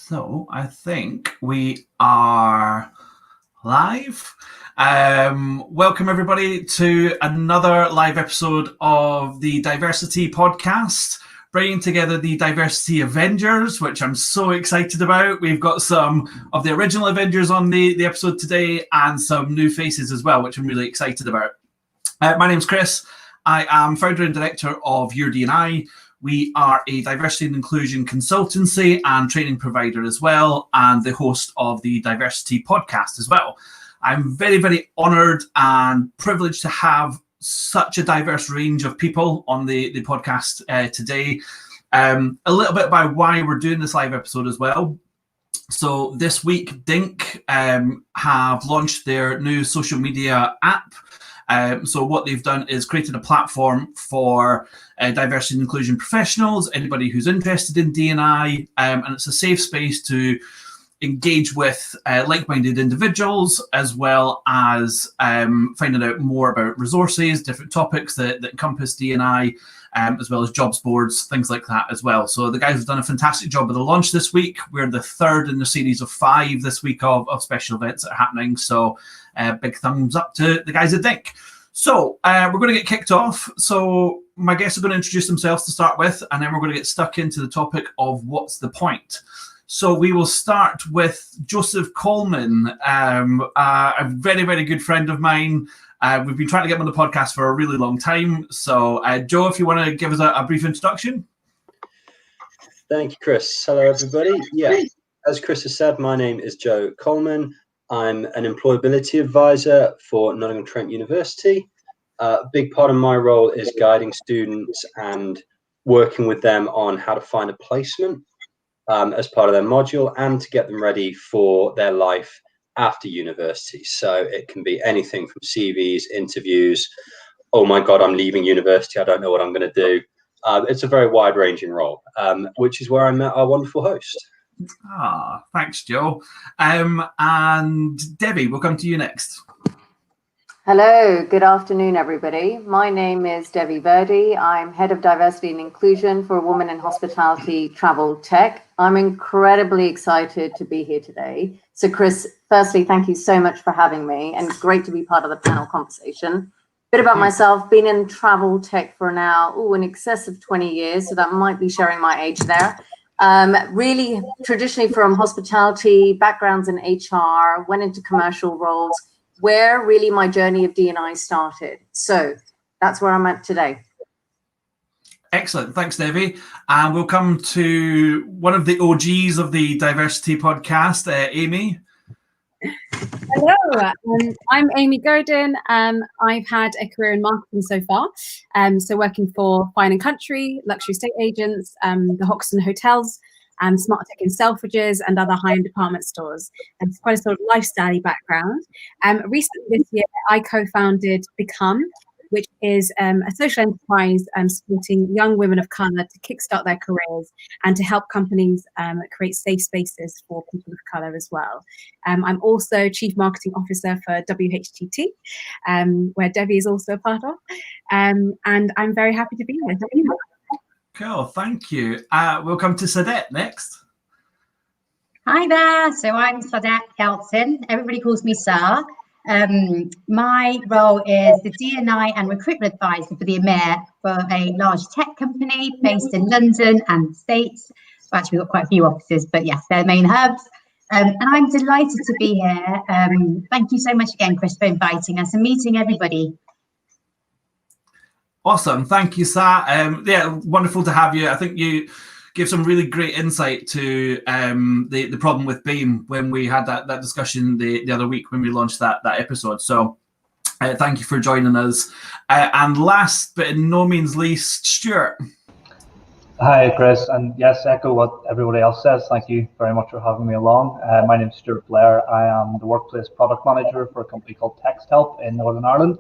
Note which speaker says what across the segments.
Speaker 1: So I think we are live. Welcome everybody to another live episode of the Diversity podcast, bringing together the Diversity Avengers, which I'm so excited about. We've got some of the original Avengers on the episode today and some new faces as well, which I'm really excited about. My name's Chris. I am founder and director of Your D&I. We are a diversity and inclusion consultancy and training provider as well, and the host of the Diversity podcast as well. I'm very, very honoured and privileged to have such a diverse range of people on the podcast today. A little bit about why we're doing this live episode as well. So this week, Dinc have launched their new social media app. So what they've done is created a platform for diversity and inclusion professionals, anybody who's interested in D&I, and it's a safe space to engage with like-minded individuals, as well as finding out more about resources, different topics that encompass D&I, as well as jobs boards, things like that as well. So the guys have done a fantastic job with the launch this week. We're the third in the series of 5 this week of special events that are happening. So big thumbs up to the guys at Dinc. So we're going to get kicked off. So my guests are going to introduce themselves to start with, and then we're going to get stuck into the topic of what's the point. So we will start with Joseph Coleman, a very, very good friend of mine. We've been trying to get him on the podcast for a really long time. So Joe, if you want to give us a brief introduction.
Speaker 2: Thank you, Chris. Hello, everybody. Yeah, as Chris has said, my name is Joe Coleman. I'm an employability advisor for Nottingham-Trent University. A big part of my role is guiding students and working with them on how to find a placement as part of their module and to get them ready for their life after university. So it can be anything from CVs, interviews, oh my God, I'm leaving university, I don't know what I'm going to do. It's a very wide-ranging role, which is where I met our wonderful host.
Speaker 1: Thanks, Joe. And Debbie, we'll come to you next.
Speaker 3: Hello, good afternoon, everybody. My name is Debbie Verdi. I'm Head of Diversity and Inclusion for Women in Hospitality Travel Tech. I'm incredibly excited to be here today. So Chris, firstly, thank you so much for having me and great to be part of the panel conversation. Bit about myself, been in travel tech for now, in excess of 20 years, so that might be sharing my age there. Really traditionally from hospitality, backgrounds in HR, went into commercial roles, where really my journey of D&I started. So that's where I'm at today.
Speaker 1: Excellent. Thanks, Debbie. And we'll come to one of the OGs of the Diversity podcast, Amy.
Speaker 4: Hello, I'm Amy Godin. I've had a career in marketing so far. So working for Fine & Country, luxury estate agents, the Hoxton Hotels, Smart Tech in Selfridges and other high-end department stores. And it's quite a sort of lifestyle background. Recently this year, I co-founded Become, which is a social enterprise supporting young women of colour to kickstart their careers and to help companies create safe spaces for people of colour as well. I'm also Chief Marketing Officer for WHTT, where Debbie is also a part of. And I'm very happy to be here.
Speaker 1: Cool, thank you. We'll come to Sadette next.
Speaker 5: Hi there, so I'm Sadette Kelton. Everybody calls me Sar. My role is the D&I and recruitment advisor for the EMEA for a large tech company based in London and the States. Well, actually, we've got quite a few offices, but yes, they're main hubs. And I'm delighted to be here. Thank you so much again, Chris, for inviting us and meeting everybody.
Speaker 1: Awesome. Thank you, Sar. Yeah, wonderful to have you. I think you give some really great insight to the problem with BAME when we had that discussion the other week when we launched that episode. So thank you for joining us. And last but in no means least, Stuart.
Speaker 6: Hi, Chris. And yes, echo what everybody else says. Thank you very much for having me along. My name is Stuart Blair. I am the workplace product manager for a company called TextHelp in Northern Ireland.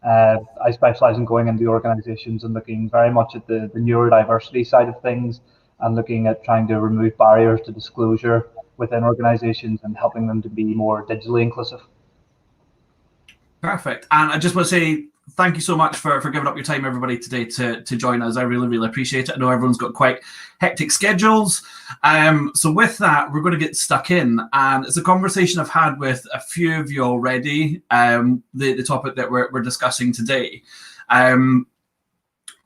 Speaker 6: I specialise in going into organisations and looking very much at the neurodiversity side of things and looking at trying to remove barriers to disclosure within organisations and helping them to be more digitally inclusive.
Speaker 1: Perfect. And I just want to say thank you so much for giving up your time, everybody, today to join us. I really, really appreciate it. I know everyone's got quite hectic schedules. So with that, we're going to get stuck in. And it's a conversation I've had with a few of you already, the topic that we're discussing today.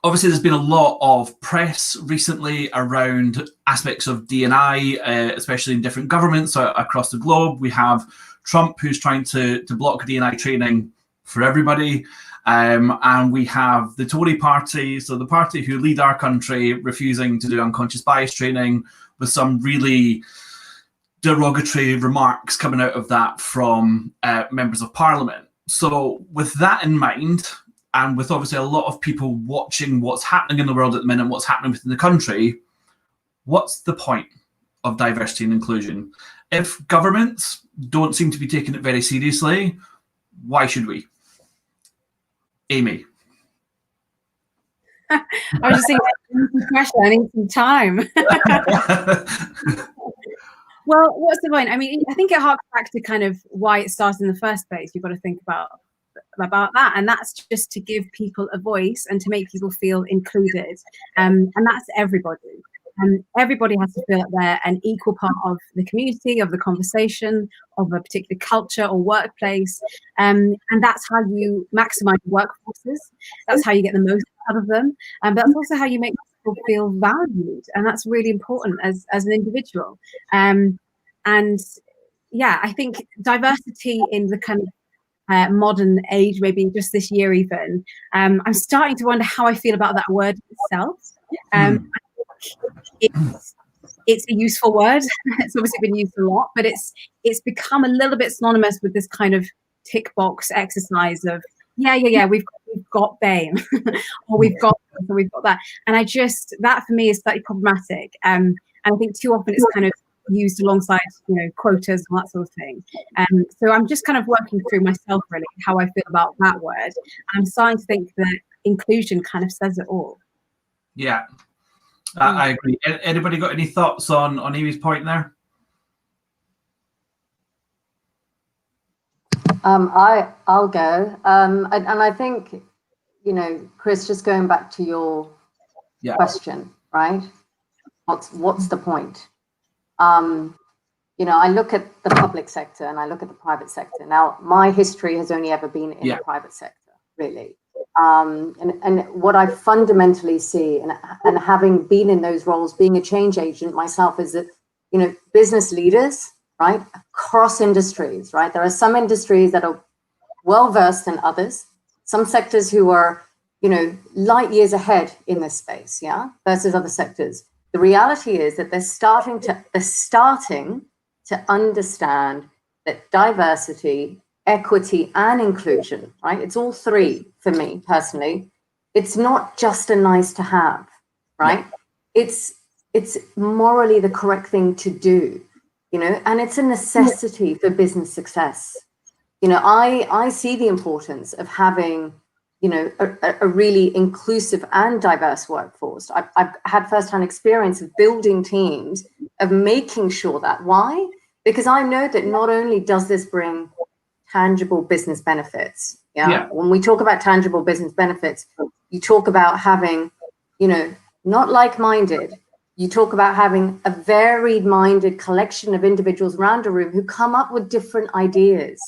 Speaker 1: Obviously, there's been a lot of press recently around aspects of D&I, especially in different governments across the globe. We have Trump, who's trying to block D&I training for everybody. And we have the Tory party, so the party who lead our country, refusing to do unconscious bias training, with some really derogatory remarks coming out of that from members of parliament. So with that in mind, and with obviously a lot of people watching what's happening in the world at the minute, what's happening within the country, what's the point of diversity and inclusion? If governments don't seem to be taking it very seriously, why should we? Amy.
Speaker 4: I was just thinking, I need some time. Well, what's the point? I mean, I think it harks back to kind of why it started in the first place. You've got to think about that, and that's just to give people a voice and to make people feel included, and that's everybody. Everybody has to feel that they're an equal part of the community, of the conversation, of a particular culture or workplace, and that's how you maximize workforces. That's how you get the most out of them, but that's also how you make people feel valued, and that's really important as an individual. And yeah, I think diversity in the kind of modern age, maybe just this year even, I'm starting to wonder how I feel about that word itself. I think it's a useful word. It's obviously been used a lot, but it's become a little bit synonymous with this kind of tick box exercise of we've got BAME or we've got this, or we've got that, and that for me is slightly problematic. And I think too often it's kind of used alongside, quotas and that sort of thing. So I'm just kind of working through myself really how I feel about that word. I'm starting to think that inclusion kind of says it all.
Speaker 1: Yeah, I agree. Anybody got any thoughts on Amy's point there?
Speaker 3: I'll go. And I think, Chris, just going back to your question, right? What's the point? I look at the public sector and I look at the private sector. Now, my history has only ever been in the private sector, really. And what I fundamentally see, and having been in those roles, being a change agent myself, is that, business leaders, right, across industries, right? There are some industries that are well-versed than others, some sectors who are, light years ahead in this space, versus other sectors. The reality is that they're starting to understand that diversity, equity, and inclusion, right? It's all three for me personally. It's not just a nice to have, right? It's morally the correct thing to do, and it's a necessity for business success. I see the importance of having a really inclusive and diverse workforce. I've had firsthand experience of building teams, of making sure that. Why? Because I know that not only does this bring tangible business benefits. When we talk about tangible business benefits, you talk about having, not like-minded. You talk about having a varied-minded collection of individuals around a room who come up with different ideas,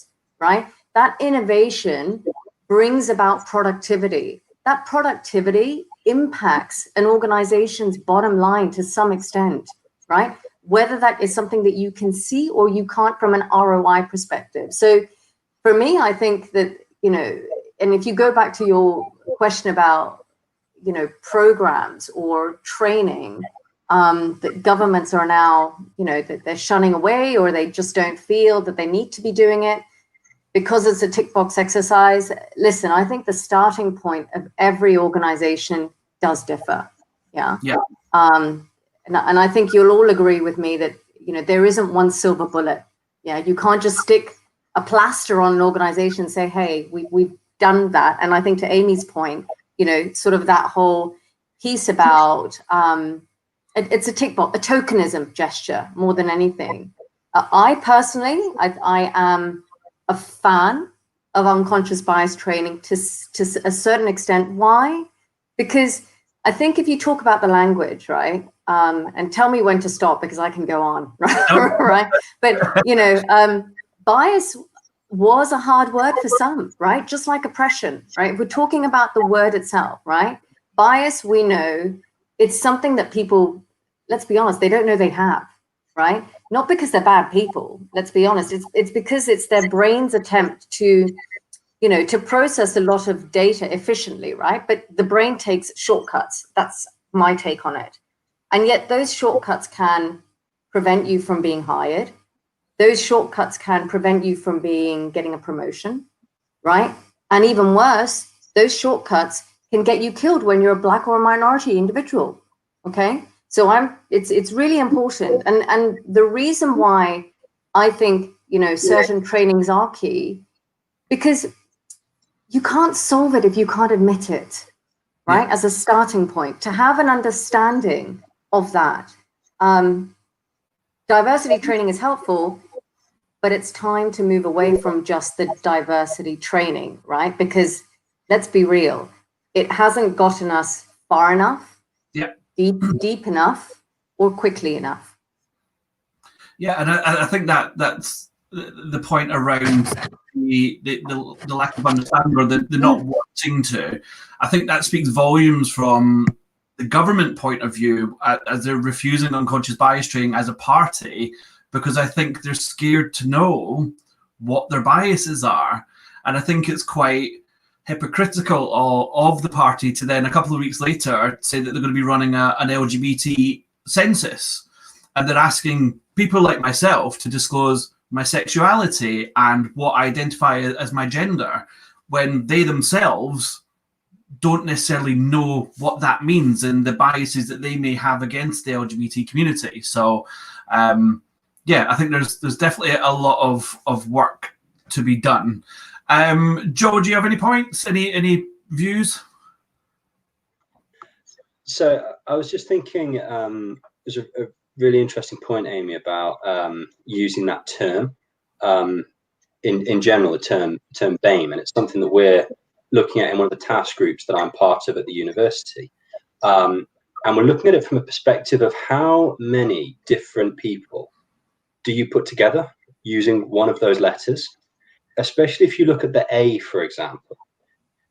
Speaker 3: right? That innovation brings about productivity. That productivity impacts an organization's bottom line to some extent, right? Whether that is something that you can see or you can't from an ROI perspective. So for me, I think that, and if you go back to your question about, programs or training that governments are now, that they're shunning away, or they just don't feel that they need to be doing it because it's a tick box exercise. Listen, I think the starting point of every organization does differ. And I think you'll all agree with me that, there isn't one silver bullet. You can't just stick a plaster on an organization and say, hey, we've done that. And I think to Amy's point, sort of that whole piece about it's a tick box, a tokenism gesture more than anything. I personally, I am a fan of unconscious bias training to a certain extent. Why? Because I think if you talk about the language, right, and tell me when to stop because I can go on, right? Right? But, you know, bias was a hard word for some, right? Just like oppression, right? If we're talking about the word itself, right? Bias, we know it's something that people, let's be honest, they don't know they have, right? Not because they're bad people, let's be honest. It's because it's their brain's attempt to, you know, to process a lot of data efficiently, right? But the brain takes shortcuts. That's my take on it. And yet those shortcuts can prevent you from being hired. Those shortcuts can prevent you from getting a promotion, right? And even worse, those shortcuts can get you killed when you're a Black or a minority individual, okay? So it's really important. And the reason why I think, you know, certain trainings are key, because you can't solve it if you can't admit it, right? As a starting point, to have an understanding of that. Diversity training is helpful, but it's time to move away from just the diversity training, right? Because let's be real, it hasn't gotten us far enough, deep enough, or quickly enough.
Speaker 1: Yeah, and I think that's the point around the lack of understanding or the not wanting to. I think that speaks volumes from the government point of view as they're refusing unconscious bias training as a party, because I think they're scared to know what their biases are. And I think it's quite hypocritical of the party to then a couple of weeks later say that they're going to be running an LGBT census. And they're asking people like myself to disclose my sexuality and what I identify as my gender, when they themselves don't necessarily know what that means and the biases that they may have against the LGBT community. So, yeah, I think there's definitely a lot of work to be done. Joe, do you have any points? Any views?
Speaker 2: So I was just thinking, there's a really interesting point, Amy, about using that term in general, the term BAME, and it's something that we're looking at in one of the task groups that I'm part of at the university. And we're looking at it from a perspective of how many different people do you put together using one of those letters, especially if you look at the A, for example.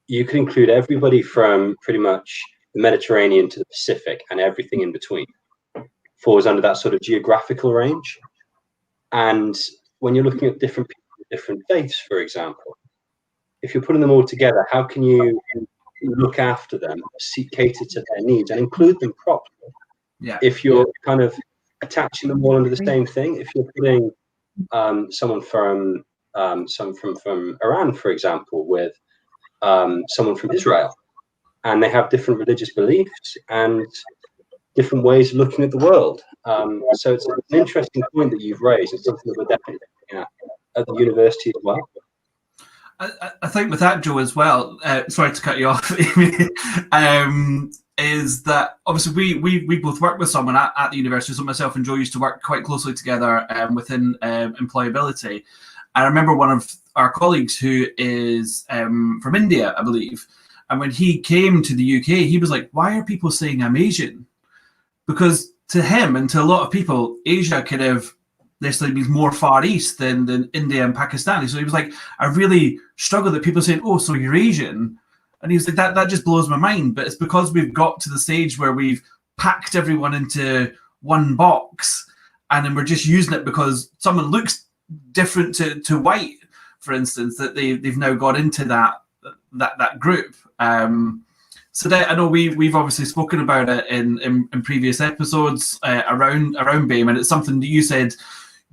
Speaker 2: You could include everybody from pretty much the Mediterranean to the Pacific, and everything in between falls under that sort of geographical range. And when you're looking at different people with different faiths, for example, if you're putting them all together, how can you look after them, cater to their needs, and include them properly?
Speaker 1: Yeah.
Speaker 2: If you're kind of attaching them all under the same thing, if you're putting someone from Iran, for example, with someone from Israel, and they have different religious beliefs and different ways of looking at the world. So it's an interesting point that you've raised. It's something that we're definitely looking at the university as well.
Speaker 1: I think with that, Joe, as well, sorry to cut you off, Amy, is that obviously we both work with someone at the university. So myself and Joe used to work quite closely together within employability. I remember one of our colleagues who is from India, I believe. And when he came to the UK, he was like, why are people saying I'm Asian? Because to him and to a lot of people, Asia kind of necessarily means more Far East than India and Pakistani. So he was like, I really struggle that people are saying, oh, so you're Asian. And he was like, that just blows my mind. But it's because we've got to the stage where we've packed everyone into one box, and then we're just using it because someone looks different to white, for instance, that they've now got into that group. So that, I know we've obviously spoken about it in previous episodes around BAME, and it's something that you said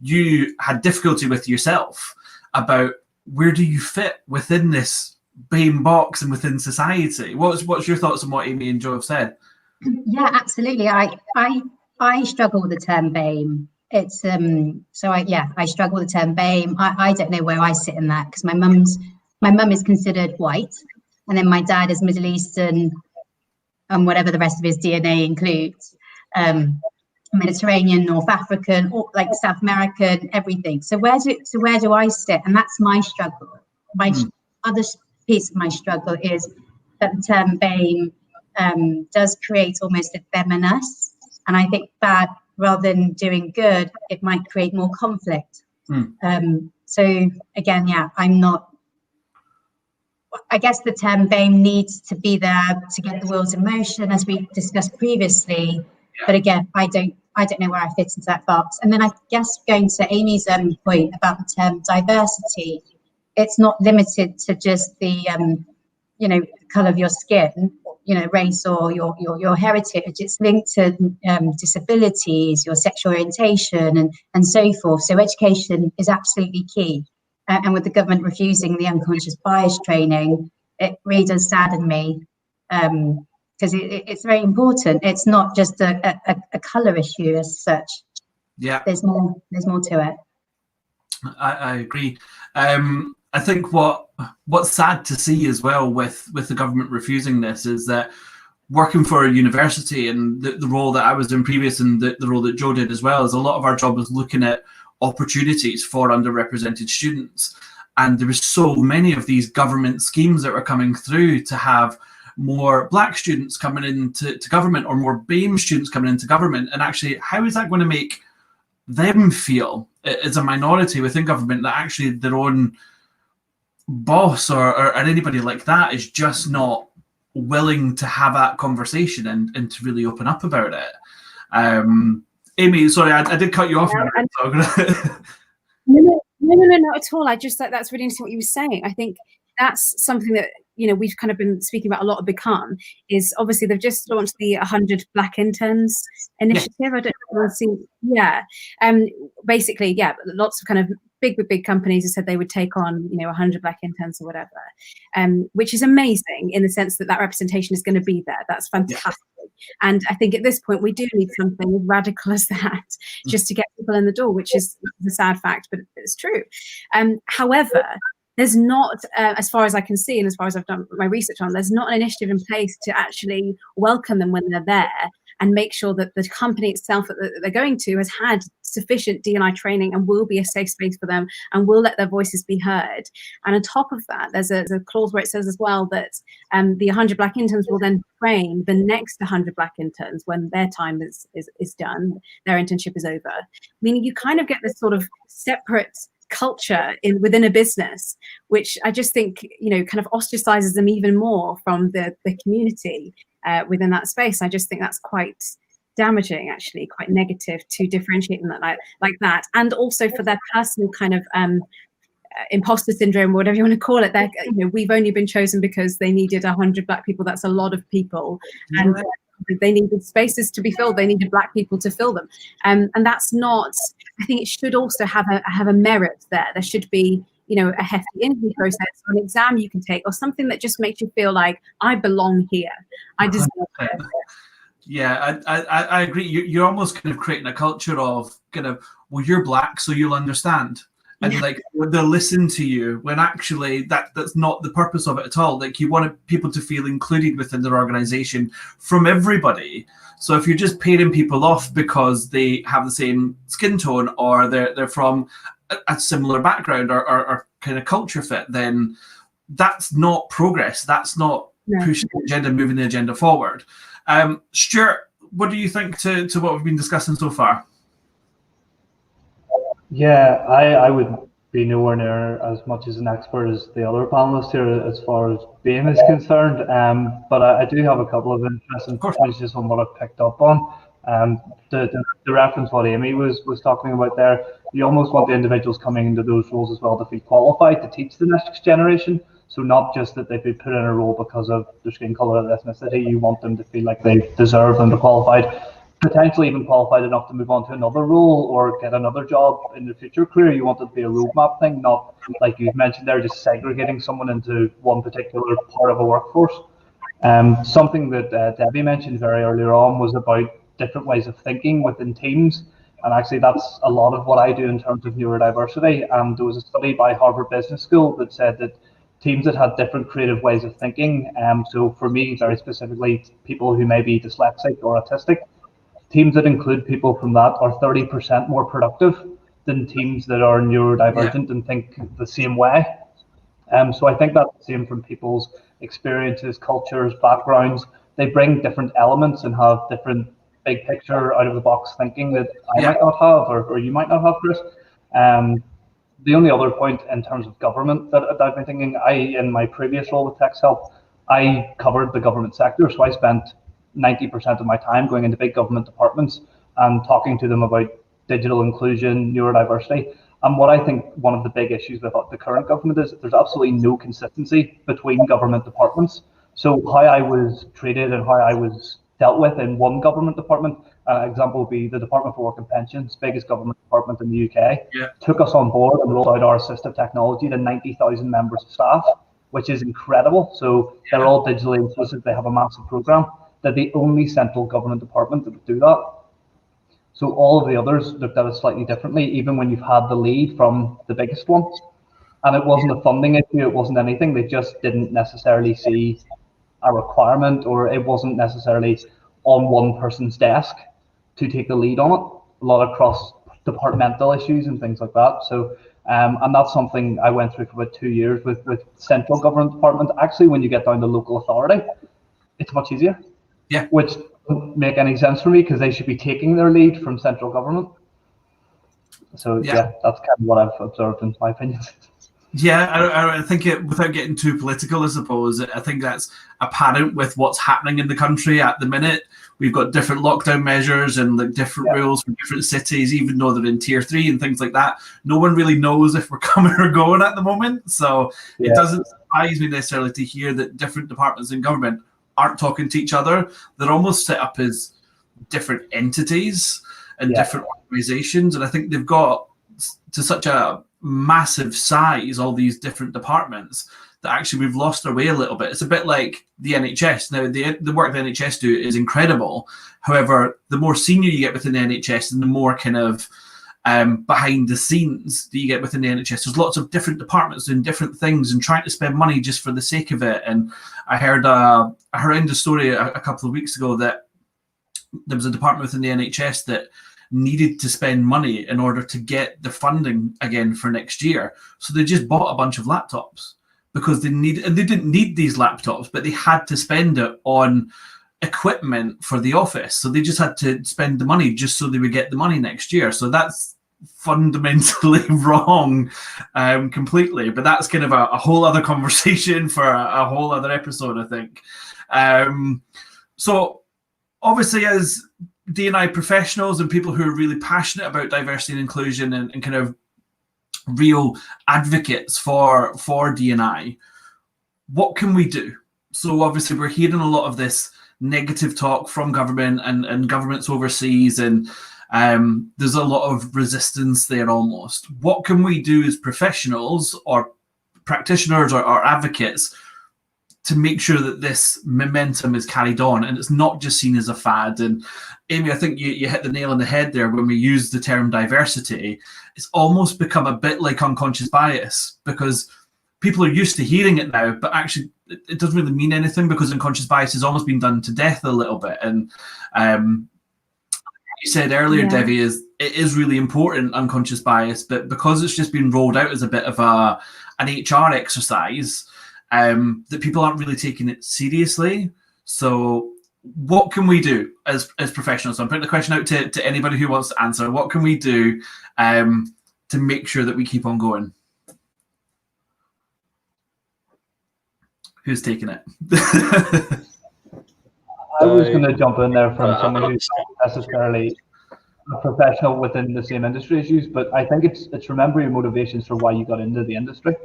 Speaker 1: you had difficulty with yourself about where do you fit within this BAME box and within society. What's your thoughts on what Amy and Joe have said?
Speaker 5: Yeah, absolutely. I struggle with the term BAME. It's I struggle with the term BAME. I don't know where I sit in that, because my mum is considered white, and then my dad is Middle Eastern, and whatever the rest of his DNA includes, Mediterranean, North African, or like South American, everything. So where do I sit? And that's my struggle. other piece of my struggle is that the term BAME does create almost a them and us. And I think that rather than doing good, it might create more conflict. So again, yeah, I guess the term BAME needs to be there to get the wheels in motion, as we discussed previously. But again, I don't know where I fit into that box. And then I guess going to Amy's point about the term diversity, it's not limited to just the colour of your skin, race or your heritage. It's linked to disabilities, your sexual orientation, and so forth. So education is absolutely key. And with the government refusing the unconscious bias training, it really does sadden me, because it's very important. It's not just a colour issue as such.
Speaker 1: Yeah,
Speaker 5: there's more to it.
Speaker 1: I agree. I think what's sad to see as well with the government refusing this is that working for a university, and the role that I was in previous, and the role that Joe did as well, is a lot of our job was looking at opportunities for underrepresented students. And there was so many of these government schemes that were coming through to have more Black students coming into government, or more BAME students coming into government. And actually, how is that going to make them feel as a minority within government, that actually their own boss or anybody like that is just not willing to have that conversation and to really open up about it? Amy, sorry, I did cut you off.
Speaker 4: No, not at all. I just thought that's really interesting what you were saying. I think that's something that we've kind of been speaking about a lot of Become, is obviously they've just launched the 100 Black Interns initiative. I don't know if you've seen, basically, lots of kind of big companies have said they would take on 100 Black interns or whatever, which is amazing in the sense that representation is going to be there. That's fantastic. And I think at this point we do need something as radical as that, just to get people in the door, which is a sad fact, but it's true. However, there's not, as far as I can see, and as far as I've done my research on, there's not an initiative in place to actually welcome them when they're there and make sure that the company itself that they're going to has had sufficient D&I training and will be a safe space for them and will let their voices be heard. And on top of that, there's a clause where it says as well that the 100 Black interns will then train the next 100 Black interns when their time is done, their internship is over. Meaning you kind of get this sort of separate culture within a business, which I just think kind of ostracizes them even more from the community within that space. I just think that's quite damaging, actually, quite negative to differentiate them like that, and also for their personal kind of imposter syndrome, whatever you want to call it. We've only been chosen because they needed 100 Black people. That's a lot of people, and they needed spaces to be filled. They needed Black people to fill them, and that's not. I think it should also have a merit there. There should be a hefty interview process, or an exam you can take, or something that just makes you feel like I belong here. I deserve it.
Speaker 1: Yeah, I agree. You're almost kind of creating a culture of kind of, well, you're Black, so you'll understand. And they'll listen to you, when actually that's not the purpose of it at all. Like, you want people to feel included within their organization from everybody. So if you're just pairing people off because they have the same skin tone, or they're from a similar background, or kind of culture fit, then that's not progress. That's not pushing the agenda, moving the agenda forward. Stuart, what do you think to what we've been discussing so far?
Speaker 6: Yeah, I would be nowhere near as much as an expert as the other panelists here as far as BAME is concerned, but I do have a couple of interesting points just on what I've picked up on. The reference what Amy was talking about there, you almost want the individuals coming into those roles as well to be qualified to teach the next generation. So not just that they've been put in a role because of their skin color or ethnicity, you want them to feel like they deserve and are qualified, potentially even qualified enough to move on to another role or get another job in the future career. You want it to be a roadmap thing, not like you've mentioned there, just segregating someone into one particular part of a workforce. Something that Debbie mentioned very earlier on was about different ways of thinking within teams. And actually that's a lot of what I do in terms of neurodiversity. There was a study by Harvard Business School that said that teams that had different creative ways of thinking, so for me, very specifically, people who may be dyslexic or autistic, teams that include people from that are 30% more productive than teams that are neurodivergent and think the same way. So I think that's the same from people's experiences, cultures, backgrounds. They bring different elements and have different big picture out of the box thinking that I might not have, or you might not have, Chris. The only other point in terms of government that I've been thinking, in my previous role with TextHelp, I covered the government sector, so I spent 90% of my time going into big government departments and talking to them about digital inclusion, neurodiversity. And what I think one of the big issues with the current government is that there's absolutely no consistency between government departments. So how I was treated and how I was dealt with in one government department, example would be the Department for Work and Pensions, biggest government department in the UK, took us on board and rolled out our assistive technology to 90,000 members of staff, which is incredible. So they're all digitally inclusive. They have a massive program. They're the only central government department that would do that. So all of the others looked at it slightly differently, even when you've had the lead from the biggest one. And it wasn't a funding issue, it wasn't anything. They just didn't necessarily see a requirement, or it wasn't necessarily on one person's desk to take the lead on it. A lot of cross-departmental issues and things like that. So, and that's something I went through for about 2 years with central government department. Actually, when you get down to local authority, it's much easier.
Speaker 1: Yeah.
Speaker 6: Which doesn't make any sense for me, because they should be taking their lead from central government. So yeah, that's kind of what I've observed in my opinion.
Speaker 1: Yeah, I think without getting too political, I suppose, I think that's apparent with what's happening in the country at the minute. We've got different lockdown measures and like different rules for different cities, even though they're in tier 3 and things like that. No one really knows if we're coming or going at the moment. So it doesn't surprise me necessarily to hear that different departments in government aren't talking to each other. They're almost set up as different entities and different organizations. And I think they've got to such a massive size, all these different departments, that actually we've lost our way a little bit. It's a bit like the NHS. Now, the work the NHS do is incredible. However, the more senior you get within the NHS and the more kind of behind the scenes that you get within the NHS, there's lots of different departments doing different things and trying to spend money just for the sake of it. And I heard a horrendous story a couple of weeks ago that there was a department within the NHS that needed to spend money in order to get the funding again for next year. So they just bought a bunch of laptops because they didn't need these laptops, but they had to spend it on equipment for the office. So they just had to spend the money just so they would get the money next year. So that's fundamentally wrong completely. But that's kind of a whole other conversation for a whole other episode, I think. So obviously, as D&I professionals and people who are really passionate about diversity and inclusion and kind of real advocates for D&I, what can we do? So obviously we're hearing a lot of this negative talk from government and governments overseas, and there's a lot of resistance there almost. What can we do as professionals or practitioners or advocates to make sure that this momentum is carried on and it's not just seen as a fad? And Amy, I think you hit the nail on the head there when we use the term diversity. It's almost become a bit like unconscious bias, because people are used to hearing it now, but actually it doesn't really mean anything, because unconscious bias has almost been done to death a little bit. And you said earlier, Debbie, it is really important, unconscious bias, but because it's just been rolled out as a bit of an HR exercise, that people aren't really taking it seriously. So what can we do as professionals? So I'm putting the question out to anybody who wants to answer. What can we do to make sure that we keep on going? Who's taking it?
Speaker 6: I was going to jump in there from someone who's not necessarily a professional within the same industry as you, but I think it's remember your motivations for why you got into the industry,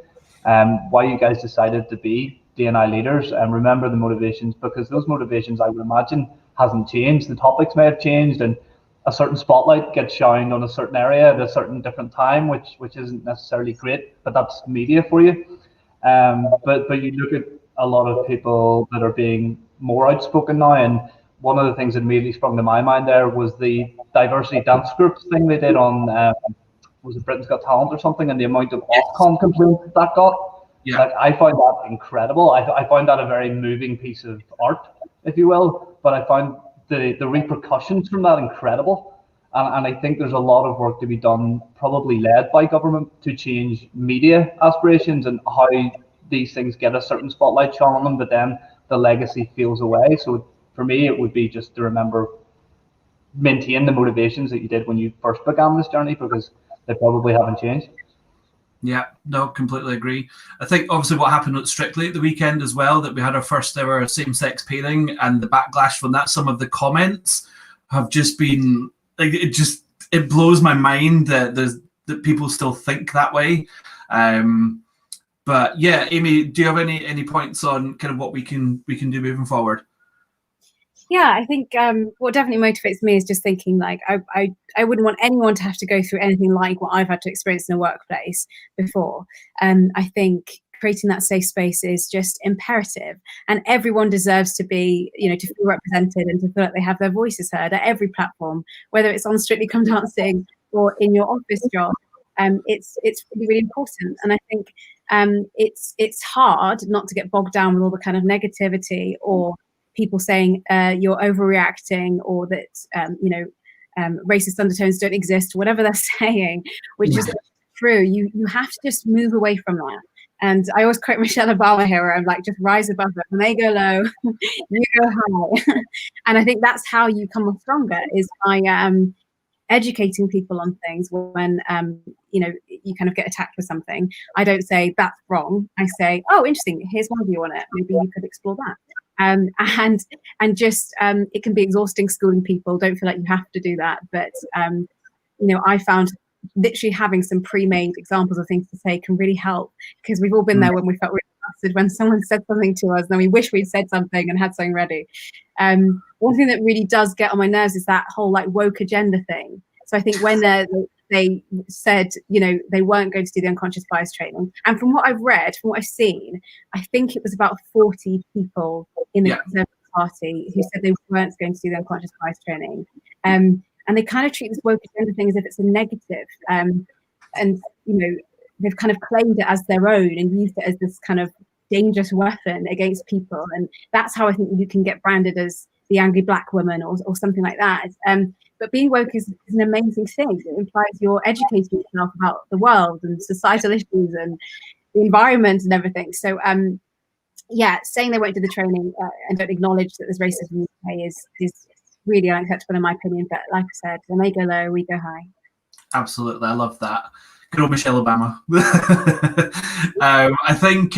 Speaker 6: why you guys decided to be D&I leaders, and remember the motivations, because those motivations, I would imagine, hasn't changed. The topics may have changed, and a certain spotlight gets shined on a certain area at a certain different time, which isn't necessarily great, but that's media for you. But you look at a lot of people that are being more outspoken now, and one of the things that immediately sprung to my mind there was the diversity dance group thing they did on was it Britain's Got Talent or something, and the amount of Ofcom complaints that got. Like, I find that incredible. I find that a very moving piece of art, if you will, but I find the repercussions from that incredible. And I think there's a lot of work to be done, probably led by government, to change media aspirations and how these things get a certain spotlight shone on them, but then the legacy feels away. So for me, it would be just to remember, maintain the motivations that you did when you first began this journey, because they probably haven't changed.
Speaker 1: Yeah, no, completely agree. I think obviously what happened at Strictly at the weekend as well, that we had our first ever same-sex pairing, and the backlash from that, some of the comments have just been like, it blows my mind that that people still think that way. But yeah, Amy, do you have any points on kind of what we can do moving forward?
Speaker 4: Yeah, I think what definitely motivates me is just thinking like I wouldn't want anyone to have to go through anything like what I've had to experience in a workplace before. I think creating that safe space is just imperative, and everyone deserves to be, to feel represented and to feel like they have their voices heard at every platform, whether it's on Strictly Come Dancing or in your office job. It's really, really important, and I think it's hard not to get bogged down with all the kind of negativity or people saying you're overreacting, or that racist undertones don't exist, whatever they're saying, which is true. You have to just move away from that. And I always quote Michelle Obama here, where I'm like, just rise above it. When they go low, you go high. And I think that's how you come off stronger, is by educating people on things when you kind of get attacked with something. I don't say that's wrong. I say, oh, interesting, here's one view on it, maybe you could explore that. And just it can be exhausting schooling people. Don't feel like you have to do that, but I found literally having some pre-made examples of things to say can really help, because we've all been there when we felt really flustered when someone said something to us, and then we wish we'd said something and had something ready. One thing that really does get on my nerves is that whole like woke agenda thing. So I think when they said, they weren't going to do the unconscious bias training, and from what I've read, from what I've seen, I think it was about 40 people in the Conservative Party who said they weren't going to do the unconscious bias training. And they kind of treat this woke agenda thing as if it's a negative. And they've kind of claimed it as their own and used it as this kind of dangerous weapon against people. And that's how I think you can get branded as the angry black woman or something like that. But being woke is an amazing thing. It implies you're educating yourself about the world and societal issues and the environment and everything. So saying they won't do the training and don't acknowledge that there's racism in the UK is really unacceptable in my opinion. But like I said, when they go low, we go high.
Speaker 1: Absolutely, I love that. Good old Michelle Obama. I think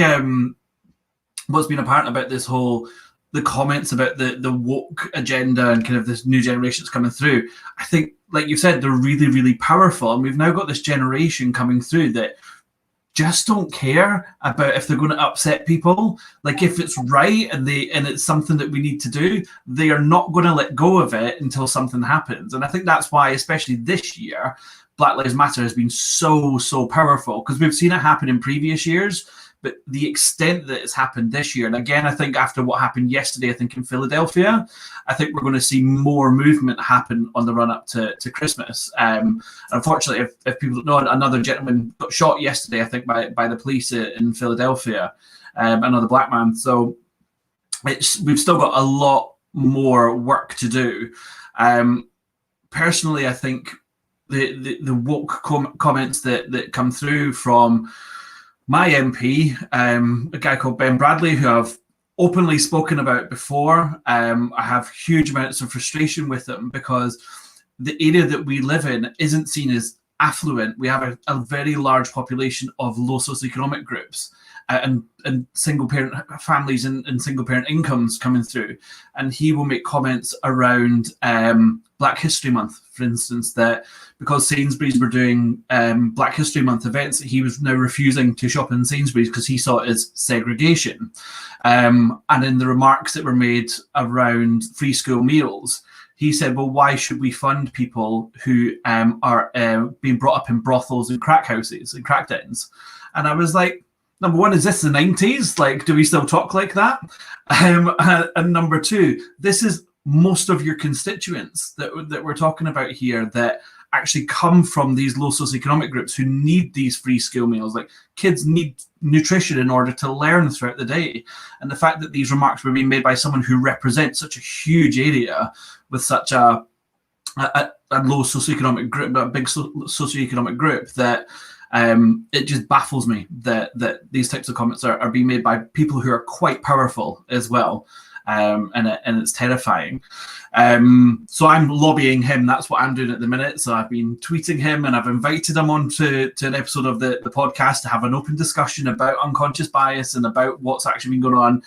Speaker 1: what's been apparent about this whole, the comments about the woke agenda and kind of this new generation that's coming through, I think, like you said, they're really, really powerful. And we've now got this generation coming through that just don't care about if they're going to upset people. Like, if it's right and it's something that we need to do, they are not going to let go of it until something happens. And I think that's why, especially this year, Black Lives Matter has been so, so powerful, because we've seen it happen in previous years, but the extent that it's happened this year, and again, I think after what happened yesterday, I think in Philadelphia, I think we're going to see more movement happen on the run up to Christmas. Unfortunately, if people don't know, another gentleman got shot yesterday, I think, by the police in Philadelphia, another black man. So we've still got a lot more work to do. Personally, I think the woke comments that come through from my MP, a guy called Ben Bradley, who I've openly spoken about before, I have huge amounts of frustration with him, because the area that we live in isn't seen as affluent. We have a very large population of low socioeconomic groups and single parent families and single parent incomes coming through. And he will make comments around Black History Month, for instance, that because Sainsbury's were doing Black History Month events, he was now refusing to shop in Sainsbury's because he saw it as segregation. And in the remarks that were made around free school meals, he said, well, why should we fund people who are being brought up in brothels and crack houses and crack dens? And I was like, number one, is this the 90s? Like, do we still talk like that? And number two, this is most of your constituents that we're talking about here that actually come from these low socioeconomic groups who need these free school meals. Like, kids need nutrition in order to learn throughout the day. And the fact that these remarks were being made by someone who represents such a huge area with such a low socioeconomic group, a big socioeconomic group, that it just baffles me that these types of comments are being made by people who are quite powerful as well. And it's terrifying. So I'm lobbying him. That's what I'm doing at the minute. So I've been tweeting him, and I've invited him on to an episode of the podcast to have an open discussion about unconscious bias and about what's actually been going on.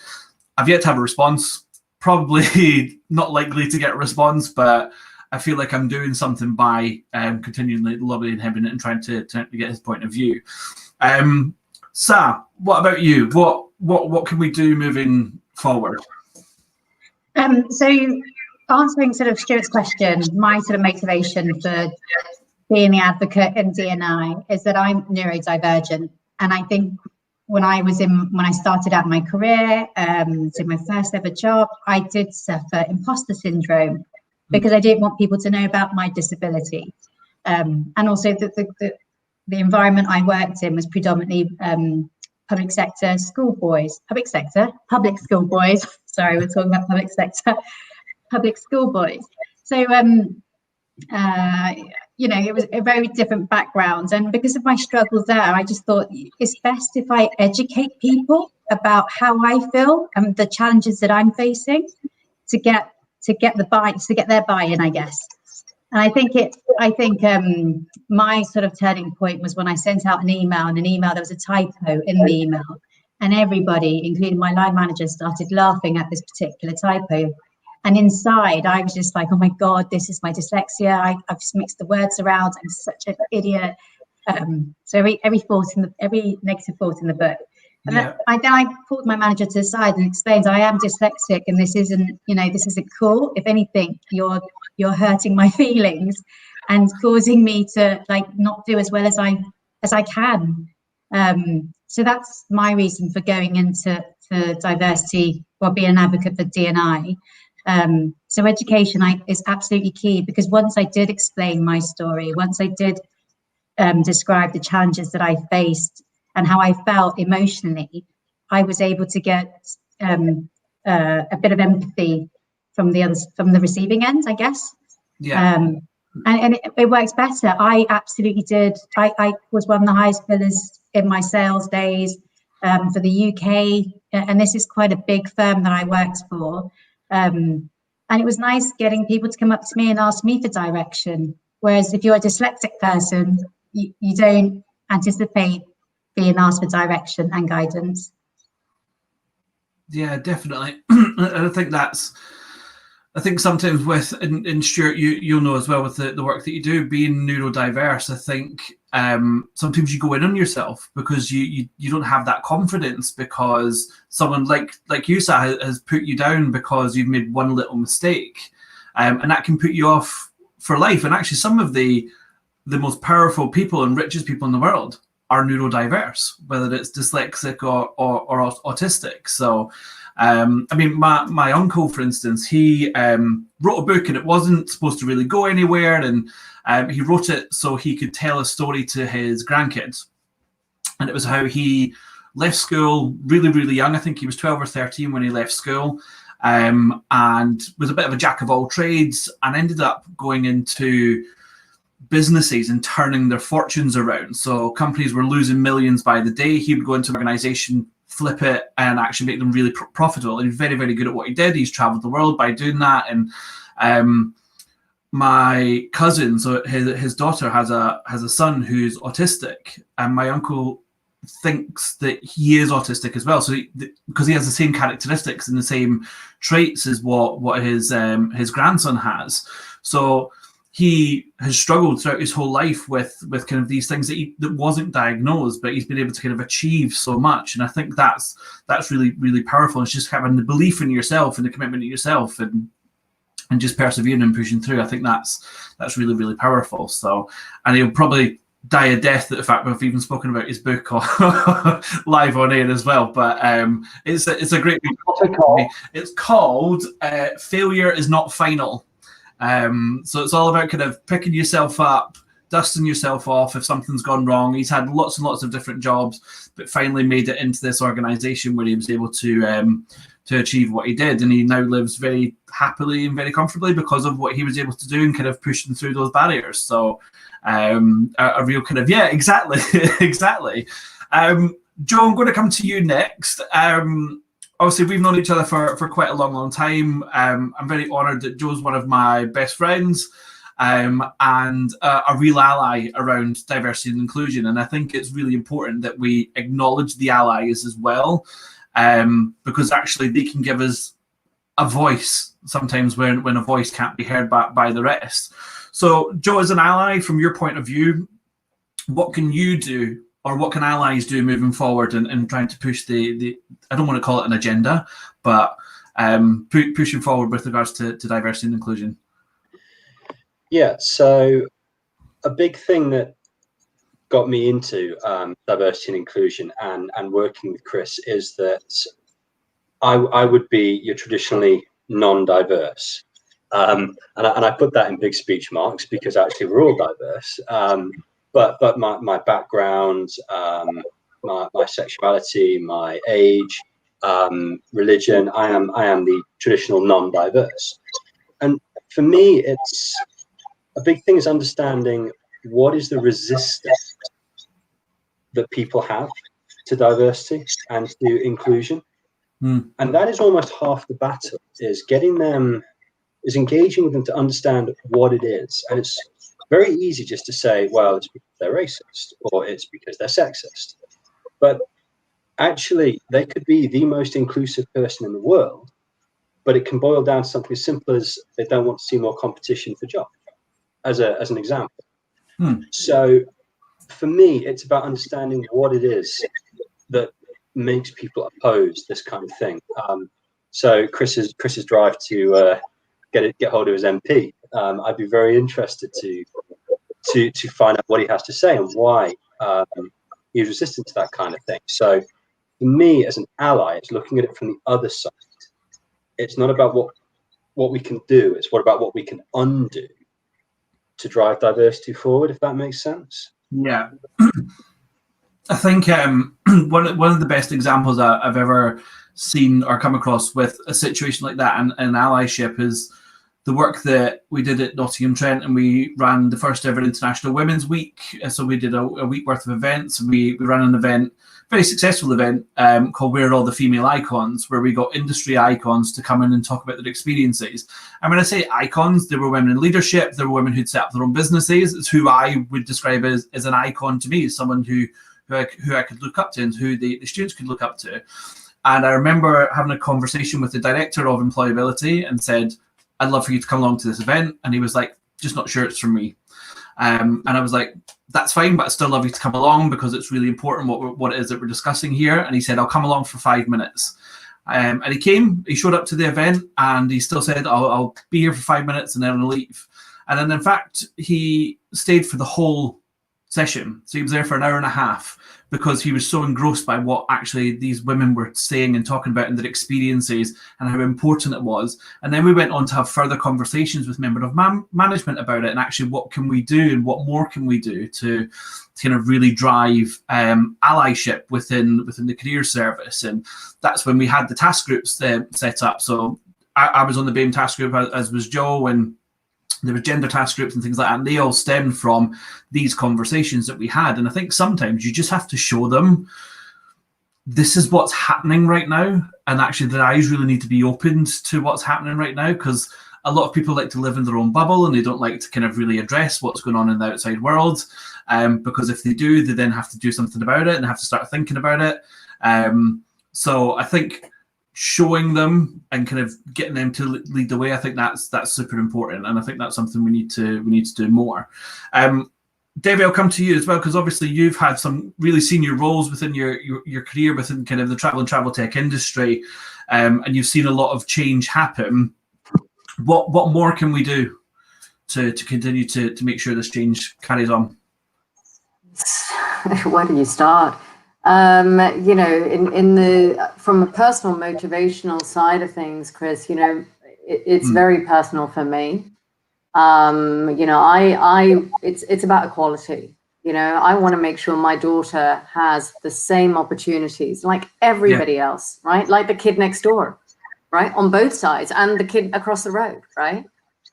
Speaker 1: I've yet to have a response. Probably not likely to get a response, but I feel like I'm doing something by continually lobbying him and trying to get his point of view. Sa, what about you? What can we do moving forward?
Speaker 5: So answering sort of Stuart's question, my sort of motivation for being the advocate in D&I is that I'm neurodivergent. And I think when I started out my career, so my first ever job, I did suffer imposter syndrome because I didn't want people to know about my disability. And also the environment I worked in was predominantly public school boys. Sorry, we're talking about public sector, public school boys. So, it was a very different background. And because of my struggle there, I just thought it's best if I educate people about how I feel and the challenges that I'm facing to get their buy-in, I guess. And I think my sort of turning point was when I sent out an email, there was a typo in the email. And everybody, including my line manager, started laughing at this particular typo. And inside, I was just like, oh my God, this is my dyslexia. I've just mixed the words around. I'm such an idiot. So every negative thought in the book. And then I pulled my manager to the side and explained, I am dyslexic and this isn't cool. If anything, you're hurting my feelings and causing me to not do as well as I can. So that's my reason for going into diversity, or being an advocate for D&I. So education is absolutely key, because once I did explain my story, once I did describe the challenges that I faced and how I felt emotionally, I was able to get a bit of empathy from the receiving end, I guess. Yeah. And it works better. I absolutely did. I was one of the highest billers in my sales days for the UK, and this is quite a big firm that I worked for. And it was nice getting people to come up to me and ask me for direction. Whereas if you're a dyslexic person, you don't anticipate being asked for direction and guidance.
Speaker 1: Yeah, definitely. I think sometimes with, and Stuart, you'll know as well with the work that you do, being neurodiverse, I think sometimes you go in on yourself because you don't have that confidence, because someone like you, Sa, has put you down because you've made one little mistake, and that can put you off for life. And actually some of the most powerful people and richest people in the world are neurodiverse, whether it's dyslexic or autistic. So my uncle, for instance, he wrote a book and it wasn't supposed to really go anywhere, and he wrote it so he could tell a story to his grandkids. And it was how he left school really, really young. I think he was 12 or 13 when he left school, and was a bit of a jack of all trades, and ended up going into businesses and turning their fortunes around. So companies were losing millions by the day. He would go into an organization, flip it, and actually make them really profitable. And he's very, very good at what he did. He's traveled the world by doing that. And my cousin, so his daughter has a son who's autistic, and my uncle thinks that he is autistic as well. So because he has the same characteristics and the same traits as what his grandson has. So he has struggled throughout his whole life with kind of these things that wasn't diagnosed, but he's been able to kind of achieve so much. And I think that's really, really powerful. It's just having the belief in yourself and the commitment to yourself, and just persevering and pushing through. I think that's really, really powerful. So, and he'll probably die a death at the fact we've even spoken about his book live on air as well. But it's a great book.
Speaker 6: What's it called?
Speaker 1: It's called Failure Is Not Final. So it's all about kind of picking yourself up, dusting yourself off if something's gone wrong. He's had lots and lots of different jobs, but finally made it into this organization where he was able to achieve what he did, and he now lives very happily and very comfortably because of what he was able to do and kind of pushing through those barriers. So a real kind of, yeah, exactly. Exactly. Joe, I'm going to come to you next. Obviously, we've known each other for quite a long time. I'm very honoured that Joe's one of my best friends and a real ally around diversity and inclusion. And I think it's really important that we acknowledge the allies as well, because actually they can give us a voice sometimes when a voice can't be heard by the rest. So, Joe, as an ally, from your point of view, what can you do, or what can allies do moving forward and trying to push the I don't want to call it an agenda, but pushing forward with regards to diversity and inclusion?
Speaker 2: Yeah, so a big thing that got me into diversity and inclusion and working with Chris is that I would be your traditionally non-diverse. And I put that in big speech marks because actually we're all diverse. But my background, my sexuality, my age, religion, I am the traditional non-diverse. And for me, it's a big thing is understanding what is the resistance that people have to diversity and to inclusion. And that is almost half the battle, is engaging with them to understand what it is. And it's very easy just to say, well, it's because they're racist or it's because they're sexist. But actually, they could be the most inclusive person in the world, but it can boil down to something as simple as they don't want to see more competition for jobs, as an example. So for me, it's about understanding what it is that makes people oppose this kind of thing. So Chris's drive to get hold of his MP, I'd be very interested to find out what he has to say and why he's resistant to that kind of thing. So for me, as an ally, it's looking at it from the other side. It's not about what we can do; it's about what we can undo to drive diversity forward. If that makes sense.
Speaker 1: Yeah. I think one of the best examples I've ever seen or come across with a situation like that and allyship is the work that we did at Nottingham Trent, and we ran the first ever International Women's Week. So we did a week worth of events. We ran an event, very successful event, called Where Are All the Female Icons, where we got industry icons to come in and talk about their experiences. And when I say icons, there were women in leadership, there were women who'd set up their own businesses. It's who I would describe as an icon to me, as someone who I could look up to and who the students could look up to. And I remember having a conversation with the director of employability and said, I'd love for you to come along to this event. And he was like, just not sure it's for me. And I was like, that's fine, but I'd still love you to come along because it's really important what it is that we're discussing here. And he said, I'll come along for 5 minutes. And he came, he showed up to the event, and he still said, I'll be here for 5 minutes and then I'll leave. And then in fact, he stayed for the whole session. So he was there for an hour and a half because he was so engrossed by what actually these women were saying and talking about and their experiences and how important it was. And then we went on to have further conversations with members of management about it and actually what can we do and what more can we do to kind of really drive allyship within the career service. And that's when we had the task groups set up. So I was on the BAME task group, as was Joe, and there were gender task groups and things like that, and they all stemmed from these conversations that we had. And I think sometimes you just have to show them this is what's happening right now, and actually their eyes really need to be opened to what's happening right now, because a lot of people like to live in their own bubble and they don't like to kind of really address what's going on in the outside world, because if they do, they then have to do something about it and have to start thinking about it. So I think showing them and kind of getting them to lead the way, I think that's super important, and I think that's something we need to do more. Debbie, I'll come to you as well, because obviously you've had some really senior roles within your career within kind of the travel and travel tech industry, and you've seen a lot of change happen. What more can we do to continue to make sure this change carries on?
Speaker 3: Where do you start? You know, from a personal motivational side of things, Chris, you know, it's very personal for me. You know, it's about equality. You know, I want to make sure my daughter has the same opportunities like everybody else, right? Like the kid next door. right? On both sides, and the kid across the road, right?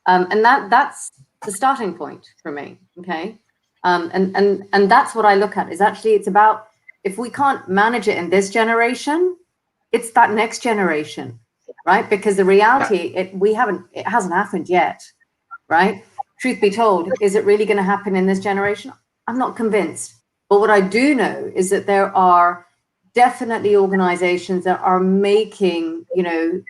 Speaker 3: And that's the starting point for me, okay? And that's what I look at, is actually it's about, if we can't manage it in this generation, it's that next generation, right? Because the reality, it hasn't happened yet, right? Truth be told, is it really going to happen in this generation? I'm not convinced. But what I do know is that there are definitely organizations that are making,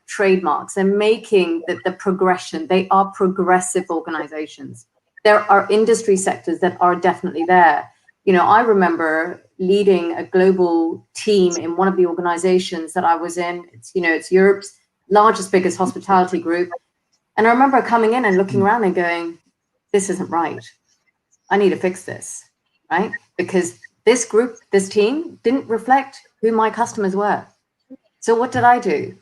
Speaker 3: trademarks. They're making the progression. They are progressive organizations. There are industry sectors that are definitely there. I remember leading a global team in one of the organizations that I was in. It's Europe's largest, biggest hospitality group. And I remember coming in and looking around and going, this isn't right. I need to fix this, right? Because this group, this team didn't reflect who my customers were. So what did I do?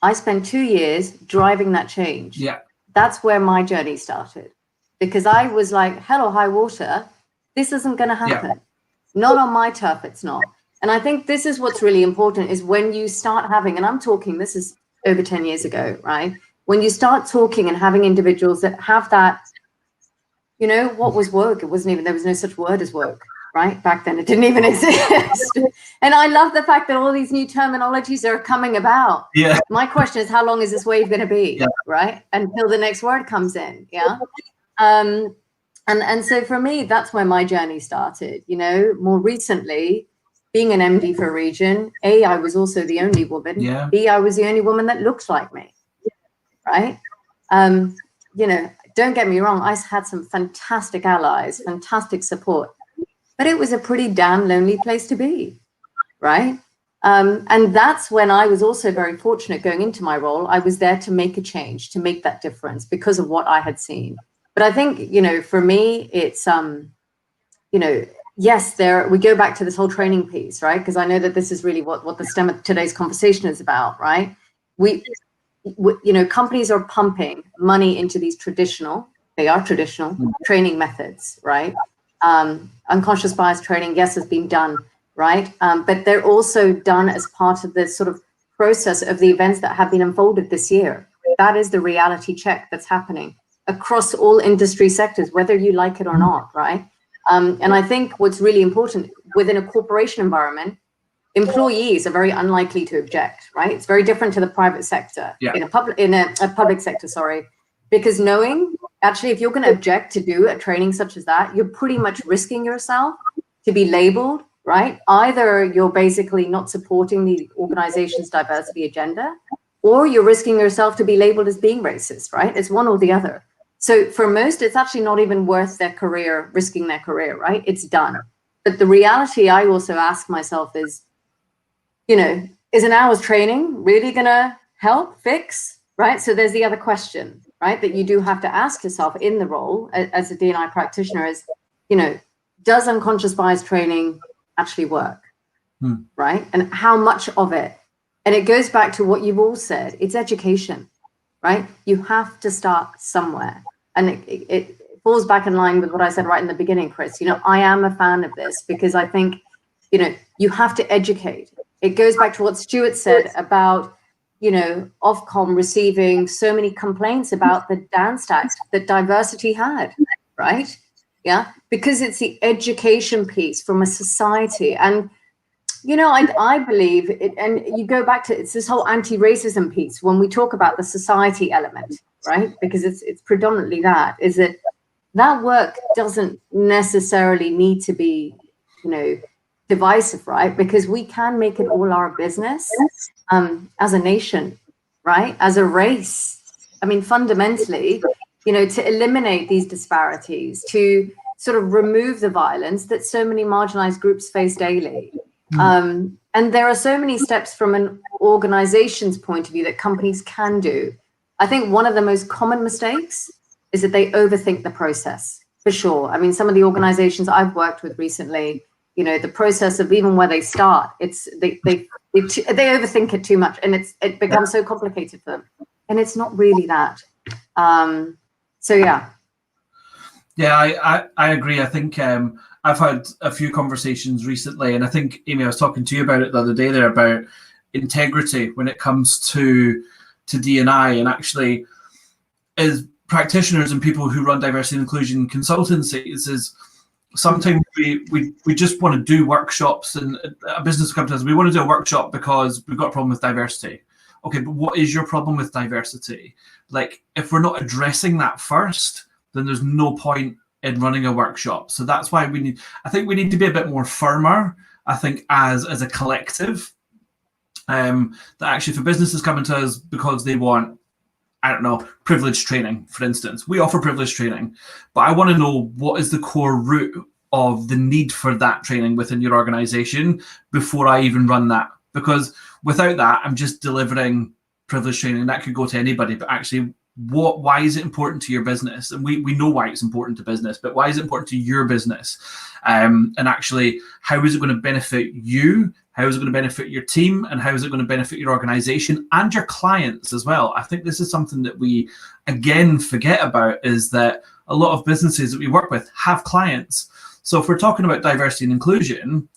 Speaker 3: I spent 2 years driving that change.
Speaker 1: Yeah.
Speaker 3: That's where my journey started, because I was like, hell or high water, this isn't going to happen. Yeah. Not on my turf, it's not. And I think this is what's really important, is when you start having, and I'm talking, this is over 10 years ago, right? When you start talking and having individuals that have that, what was woke? It wasn't even, there was no such word as woke, right? Back then, it didn't even exist. And I love the fact that all these new terminologies are coming about.
Speaker 1: Yeah.
Speaker 3: My question is, how long is this wave going to be, right? Until the next word comes in, yeah? And so for me, that's where my journey started. More recently, being an MD for a region, A, I was also the only woman.
Speaker 1: Yeah.
Speaker 3: B, I was the only woman that looked like me, right? Don't get me wrong, I had some fantastic allies, fantastic support, but it was a pretty damn lonely place to be, right? And that's when I was also very fortunate going into my role. I was there to make a change, to make that difference because of what I had seen. But I think, for me, it's, yes, we go back to this whole training piece, right? Because I know that this is really what the stem of today's conversation is about, right? Companies are pumping money into these traditional training methods, right? Unconscious bias training, yes, has been done, right? But they're also done as part of the sort of process of the events that have been unfolded this year. That is the reality check that's happening across all industry sectors, whether you like it or not, right? And I think what's really important within a corporation environment, employees are very unlikely to object, right? It's very different to the private sector, in a public sector, sorry, because knowing actually if you're going to object to do a training such as that, you're pretty much risking yourself to be labeled, right? Either you're basically not supporting the organization's diversity agenda, or you're risking yourself to be labeled as being racist, right? It's one or the other. So for most, it's actually not even worth their career, risking their career, right? It's done. But the reality I also ask myself is, is an hour's training really going to help fix, right? So there's the other question, right, that you do have to ask yourself in the role as a D&I practitioner is, does unconscious bias training actually work, right? And how much of it? And it goes back to what you've all said. It's education, right? You have to start somewhere. And it falls back in line with what I said right in the beginning, Chris. I am a fan of this because I think, you have to educate. It goes back to what Stuart said about, Ofcom receiving so many complaints about the dance tax that diversity had, right? Yeah, because it's the education piece from a society. And, I believe it, and you go back to, it's this whole anti-racism piece when we talk about the society element, right? Because it's predominantly is that work doesn't necessarily need to be, divisive, right? Because we can make it all our business as a nation, right? As a race. I mean, fundamentally, to eliminate these disparities, to sort of remove the violence that so many marginalized groups face daily. And there are so many steps from an organization's point of view that companies can do. I think one of the most common mistakes is that they overthink the process, for sure. I mean, some of the organizations I've worked with recently, the process of even where they start, they overthink it too much, and it becomes so complicated for them. And it's not really that. So yeah.
Speaker 1: Yeah, I agree. I think I've had a few conversations recently, and I think, Amy, I was talking to you about it the other day there about integrity when it comes to D&I, and actually as practitioners and people who run diversity and inclusion consultancies is sometimes we just want to do workshops, and a business comes to us, we want to do a workshop because we've got a problem with diversity. Okay, but what is your problem with diversity? Like, if we're not addressing that first, then there's no point in running a workshop. So that's why I think we need to be a bit more firmer, I think, as a collective, that actually for businesses coming to us because they want, I don't know, privilege training, for instance. We offer privilege training, but I want to know what is the core root of the need for that training within your organization before I even run that. Because without that, I'm just delivering privilege training. That could go to anybody, but actually, why is it important to your business? And we know why it's important to business, but why is it important to your business? And actually, how is it going to benefit you? How is it going to benefit your team? And how is it going to benefit your organization and your clients as well? I think this is something that we, again, forget about, is that a lot of businesses that we work with have clients. So if we're talking about diversity and inclusion,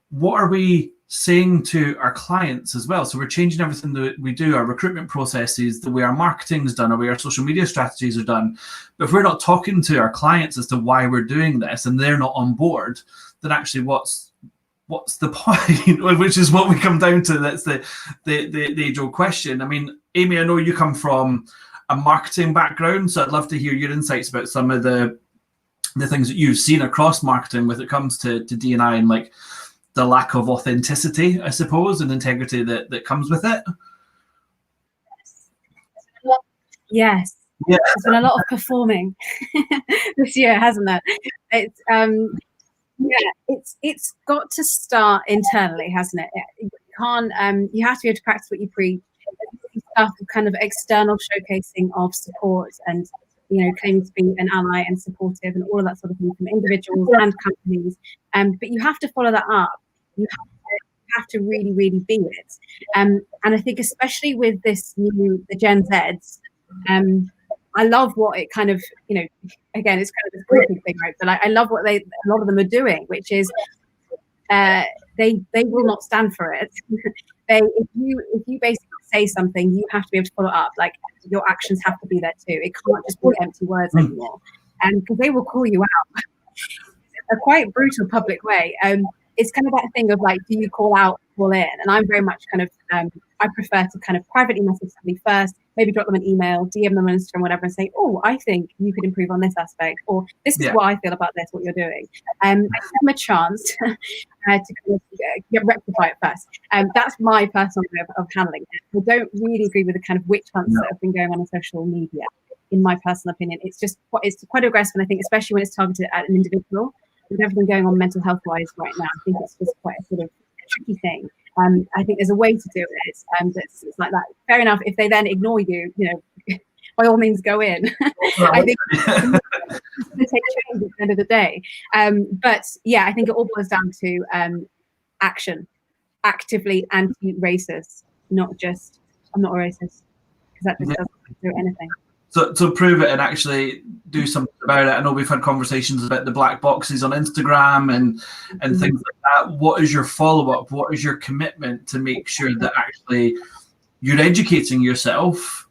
Speaker 1: what are we saying to our clients as well? So we're changing everything that we do, our recruitment processes, the way our marketing is done, the way our social media strategies are done. But if we're not talking to our clients as to why we're doing this and they're not on board, then actually what's the point? Which is what we come down to. That's the age-old question. I mean, Amy, I know you come from a marketing background, so I'd love to hear your insights about some of the things that you've seen across marketing when it comes to D&I and like the lack of authenticity, I suppose, and integrity that comes with it.
Speaker 4: Yes.
Speaker 1: Yeah.
Speaker 4: There's been a lot of performing this year, hasn't there? It's got to start internally, hasn't it? You can't. You have to be able to practice what you preach. Stuff of kind of external showcasing of support and, you know, claiming to be an ally and supportive and all of that sort of thing from individuals and companies. But you have to follow that up. You have to really, really be it. And I think especially with this the Gen Zs, I love what it kind of, you know, again, it's kind of this grouping thing, right? But I love what a lot of them are doing, which is they will not stand for it. If you basically say something, you have to be able to follow up. Like, your actions have to be there too. It can't just be empty words anymore. And because they will call you out in a quite brutal public way. It's kind of that thing of like, do you call out, call in? And I'm very much kind of, I prefer to kind of privately message somebody first, maybe drop them an email, DM them on Instagram, whatever, and say, oh, I think you could improve on this aspect, or this is what I feel about this, what you're doing. I give them a chance to kind of rectify it first. That's my personal way of handling it. I don't really agree with the kind of witch hunts that have been going on social media, in my personal opinion. It's quite aggressive, and I think especially when it's targeted at an individual, with everything going on mental health wise right now, I think it's just quite a sort of tricky thing. I think there's a way to do it. It's like that. Fair enough. If they then ignore you, you know, by all means go in. I think it's going to take change at the end of the day. But yeah, I think it all boils down to action, actively anti-racist, not just I'm not a racist, because that just doesn't do anything.
Speaker 1: So to prove it and actually do something about it, I know we've had conversations about the black boxes on Instagram and things like that. What is your follow-up? What is your commitment to make sure that actually you're educating yourself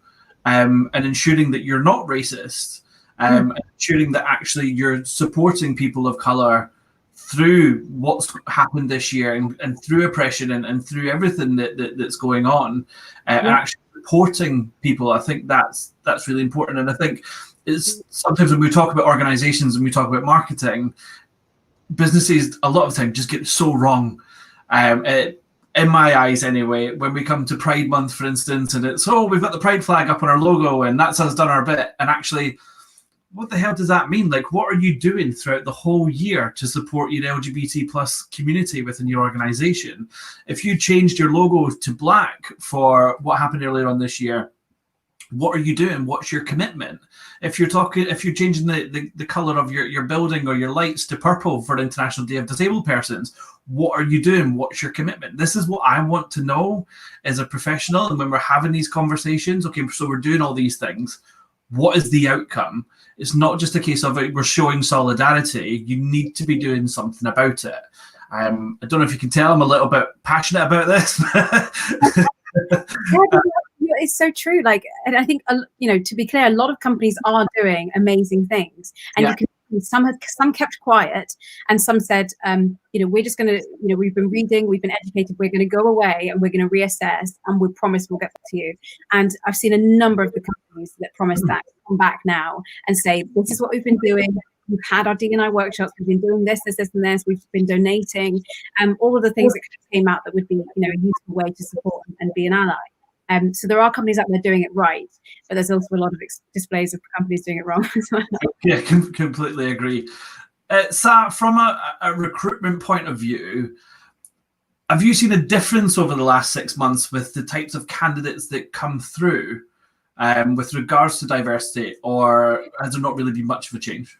Speaker 1: and ensuring that you're not racist, and ensuring that actually you're supporting people of colour through what's happened this year and through oppression and through everything that's going on, and actually supporting people? I think that's really important. And I think it's sometimes when we talk about organizations and we talk about marketing, businesses a lot of the time just get so wrong. In my eyes anyway, when we come to Pride Month, for instance, and it's, we've got the Pride flag up on our logo and that's us done our bit. And actually, what the hell does that mean? Like, what are you doing throughout the whole year to support your LGBT plus community within your organization? If you changed your logo to black for what happened earlier on this year, what are you doing? What's your commitment? If you're changing the color of your building or your lights to purple for International Day of Disabled Persons, what are you doing? What's your commitment? This is what I want to know as a professional. And when we're having these conversations, okay, so we're doing all these things, what is the outcome? It's not just a case of we're showing solidarity. You need to be doing something about it. I don't know if you can tell I'm a little bit passionate about this.
Speaker 4: it's so true. Like, and I think, you know, to be clear, a lot of companies are doing amazing things, and you can. Some kept quiet, and some said, you know, we're just going to, you know, we've been reading, we've been educated, we're going to go away and we're going to reassess, and we promise we'll get back to you. And I've seen a number of the companies that promise that come back now and say, this is what we've been doing. We've had our D&I workshops. We've been doing this, and this. We've been donating, all of the things that came out that would be, you know, a useful way to support and be an ally. So there are companies out there doing it right, but there's also a lot of displays of companies doing it wrong as well.
Speaker 1: Yeah, completely agree. Sa, from a recruitment point of view, have you seen a difference over the last 6 months with the types of candidates that come through with regards to diversity, or has there not really been much of a change?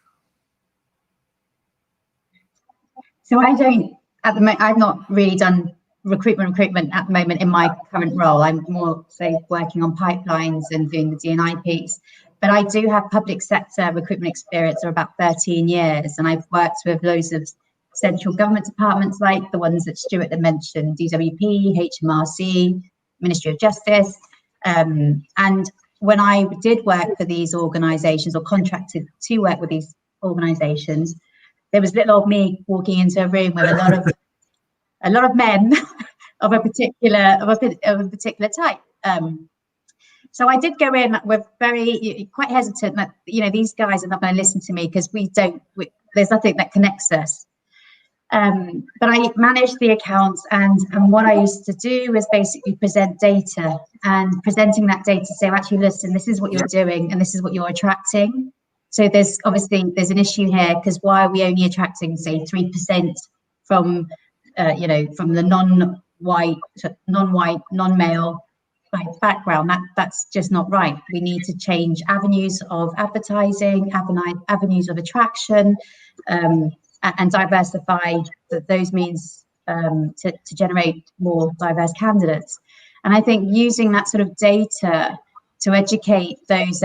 Speaker 5: So I don't, at the moment, I've not really done recruitment at the moment in my current role. I'm more, say, working on pipelines and doing the D&I piece. But I do have public sector recruitment experience for about 13 years, and I've worked with loads of central government departments like the ones that Stuart had mentioned, DWP, HMRC, Ministry of Justice. And when I did work for these organisations or contracted to work with these organisations, there was little old me walking into a room with a lot of men of a particular type. So I did go in with quite hesitant that, you know, these guys are not going to listen to me because there's nothing that connects us. But I managed the accounts, and what I used to do was basically present data, and presenting that data to say, actually, listen, this is what you're doing and this is what you're attracting. So there's an issue here, because why are we only attracting, say, 3% from from the non-white, non-male background? That's just not right. We need to change avenues of advertising, avenues of attraction, and diversify those means to generate more diverse candidates. And I think using that sort of data to educate those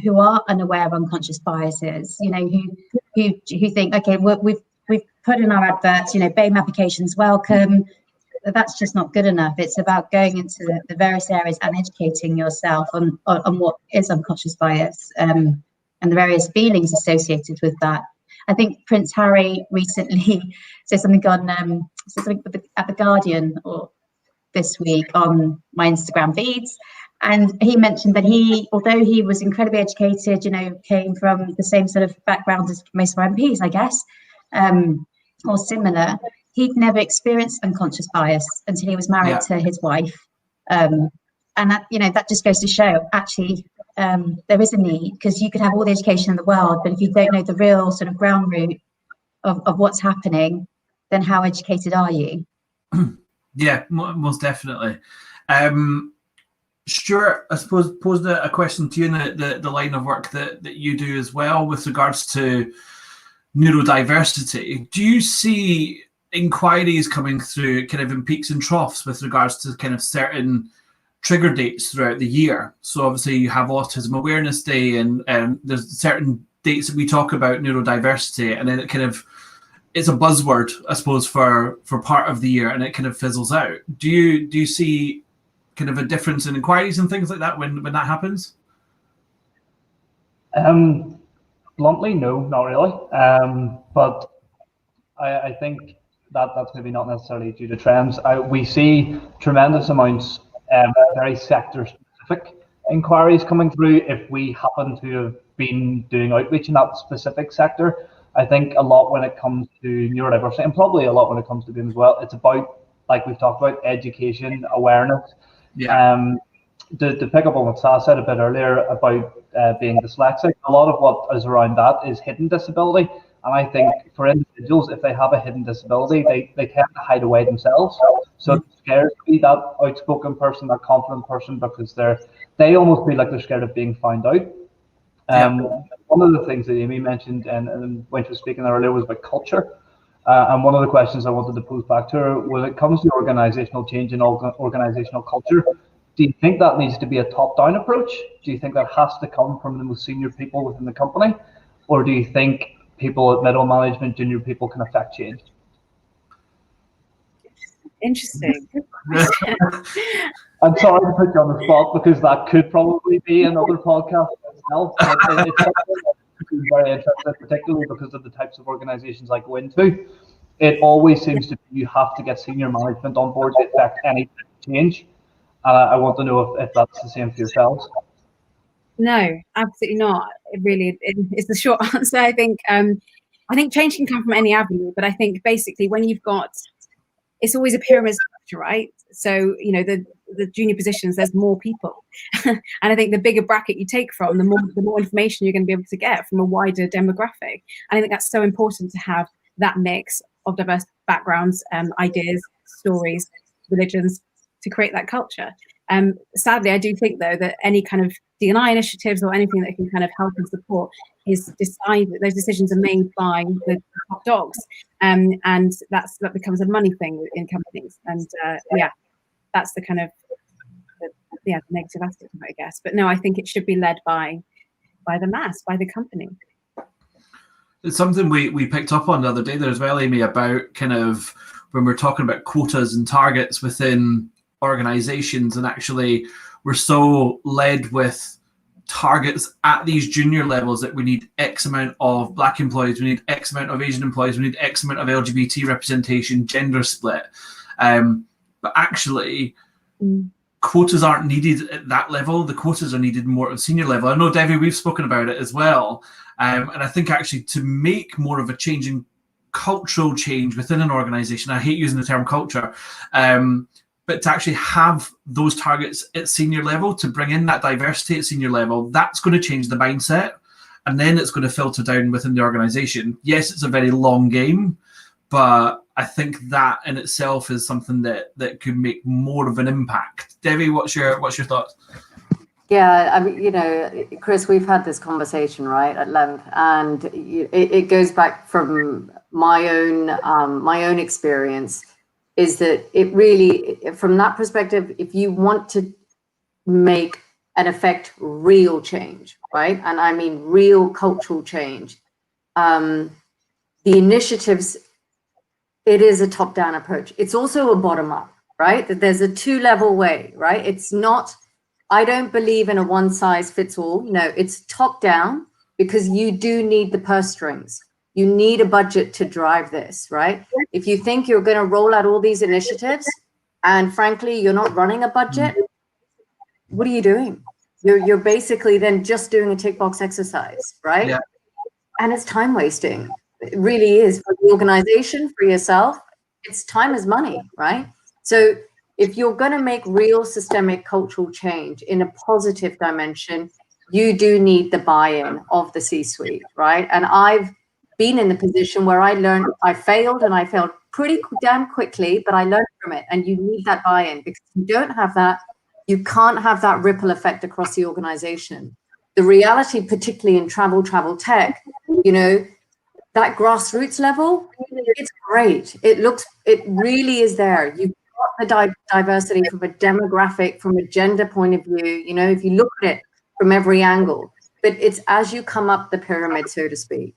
Speaker 5: who are unaware of unconscious biases, you know, who think, okay, we've put in our adverts, you know, BAME applications welcome. But that's just not good enough. It's about going into the various areas and educating yourself on what is unconscious bias and the various feelings associated with that. I think Prince Harry recently said something at the Guardian or this week on my Instagram feeds, and he mentioned that although he was incredibly educated, you know, came from the same sort of background as most of our MPs, I guess, or similar, he'd never experienced unconscious bias until he was married to his wife. And that, you know, that just goes to show, actually, there is a need, because you could have all the education in the world, but if you don't know the real sort of ground root of what's happening, then how educated are you?
Speaker 1: Yeah, most definitely. Stuart, I suppose posed a question to you in the line of work that you do as well with regards to neurodiversity. Do you see inquiries coming through kind of in peaks and troughs with regards to kind of certain trigger dates throughout the year? So obviously you have Autism Awareness Day, and there's certain dates that we talk about neurodiversity, and then it's a buzzword, I suppose, for part of the year, and it kind of fizzles out. Do you see kind of a difference in inquiries and things like that when that happens?
Speaker 6: Bluntly, no, not really. But I think that's maybe not necessarily due to trends. We see tremendous amounts of very sector-specific inquiries coming through if we happen to have been doing outreach in that specific sector. I think a lot when it comes to neurodiversity, and probably a lot when it comes to BAME as well, it's about, like we've talked about, education, awareness. To pick up on what Sa said a bit earlier about being dyslexic, a lot of what is around that is hidden disability. And I think for individuals, if they have a hidden disability, they tend to hide away themselves. So it scares to be that outspoken person, that confident person, because they almost feel like they're scared of being found out. One of the things that Amy mentioned and when she was speaking earlier was about culture. And one of the questions I wanted to pose back to her, when it comes to organizational change and organizational culture, do you think that needs to be a top-down approach? Do you think that has to come from the most senior people within the company? Or do you think people at middle management, junior people can affect change?
Speaker 4: Interesting.
Speaker 6: I'm sorry to put you on the spot because that could probably be another podcast itself. But it's something that's very interesting, particularly because of the types of organisations I go into. It always seems to be you have to get senior management on board to affect any change. I want to know if that's the same for yourselves.
Speaker 4: No, absolutely not. It's the short answer. I think change can come from any avenue, but I think basically when you've got, it's always a pyramid structure, right? So, the junior positions, there's more people. And I think the bigger bracket you take from, the more information you're going to be able to get from a wider demographic. And I think that's so important to have that mix of diverse backgrounds, ideas, stories, religions, to create that culture. Sadly, I do think, though, that any kind of D&I initiatives or anything that can kind of help and support is decide that those decisions are made by the top dogs, and that becomes a money thing in companies. And that's the kind of the negative aspect of it, I guess. But no, I think it should be led by the mass, by the company.
Speaker 1: It's something we picked up on the other day there as well, Amy, about kind of when we're talking about quotas and targets within organizations, and actually we're so led with targets at these junior levels that we need X amount of Black employees, we need X amount of Asian employees, we need X amount of LGBT representation, gender split. But actually, quotas aren't needed at that level. The quotas are needed more at senior level. I know, Debbie, we've spoken about it as well. And I think actually to make more of a change in cultural change within an organization, I hate using the term culture, but to actually have those targets at senior level, to bring in that diversity at senior level, that's going to change the mindset. And then it's going to filter down within the organization. Yes, it's a very long game, but I think that in itself is something that could make more of an impact. Debbie, what's your thoughts?
Speaker 3: Yeah, I mean, Chris, we've had this conversation, right, at length, and it goes back from my own experience. Is that it really, from that perspective, if you want to make and affect real change, right? And I mean real cultural change, the initiatives, it is a top-down approach. It's also a bottom-up, right? That there's a two-level way, right? It's not, I don't believe in a one-size-fits-all. No, it's top-down, because you do need the purse strings. You need a budget to drive this, right? If you think you're going to roll out all these initiatives and frankly, you're not running a budget, what are you doing? You're basically then just doing a tick box exercise, right? Yeah. And it's time wasting. It really is, for the organization, for yourself. It's time is money, right? So if you're going to make real systemic cultural change in a positive dimension, you do need the buy-in of the C-suite, right? And I've been in the position where I failed pretty damn quickly, but I learned from it. And you need that buy-in, because if you don't have that, you can't have that ripple effect across the organization. The reality, particularly in travel tech, that grassroots level, it's great. It really is there. You've got the diversity from a demographic, from a gender point of view, if you look at it from every angle, but it's as you come up the pyramid, so to speak.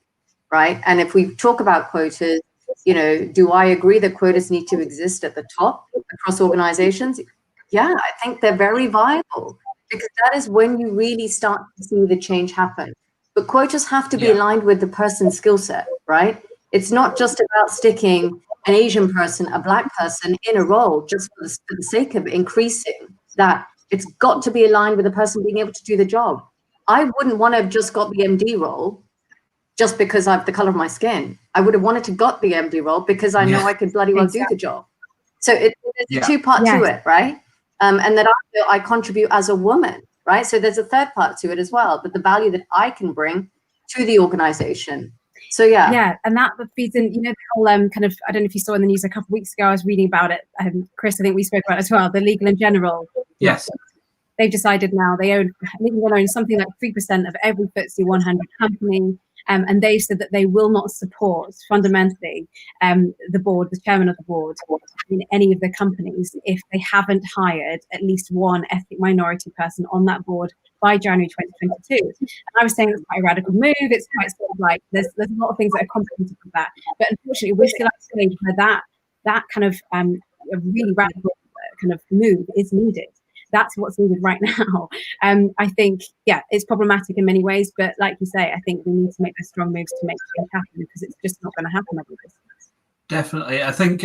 Speaker 3: Right. And if we talk about quotas, do I agree that quotas need to exist at the top across organizations? Yeah, I think they're very viable, because that is when you really start to see the change happen. But quotas have to be aligned with the person's skill set, right? It's not just about sticking an Asian person, a Black person in a role just for the sake of increasing that. It's got to be aligned with the person being able to do the job. I wouldn't want to have just got the MD role just because I have the color of my skin. I would have wanted to got the MD role because I know I could bloody well do the job. So there's a two-part to it, right? And that I contribute as a woman, right? So there's a third part to it as well, but the value that I can bring to the organization. So yeah,
Speaker 4: and that feeds in, the whole kind of, I don't know if you saw in the news a couple of weeks ago, I was reading about it. Chris, I think we spoke about it as well. The Legal and General.
Speaker 1: Yes.
Speaker 4: They've decided now Legal own something like 3% of every FTSE 100 company. And they said that they will not support fundamentally the board, the chairman of the board, in any of the companies if they haven't hired at least one ethnic minority person on that board by January 2022. And I was saying it's quite a radical move. It's quite sort of like there's a lot of things that are complicated with that. But unfortunately, we're still at a stage where that kind of a really radical kind of move is needed. That's what's needed right now. I think, yeah, it's problematic in many ways, but like you say, I think we need to make those strong moves to make things happen, because it's just not going to happen otherwise.
Speaker 1: Definitely. I think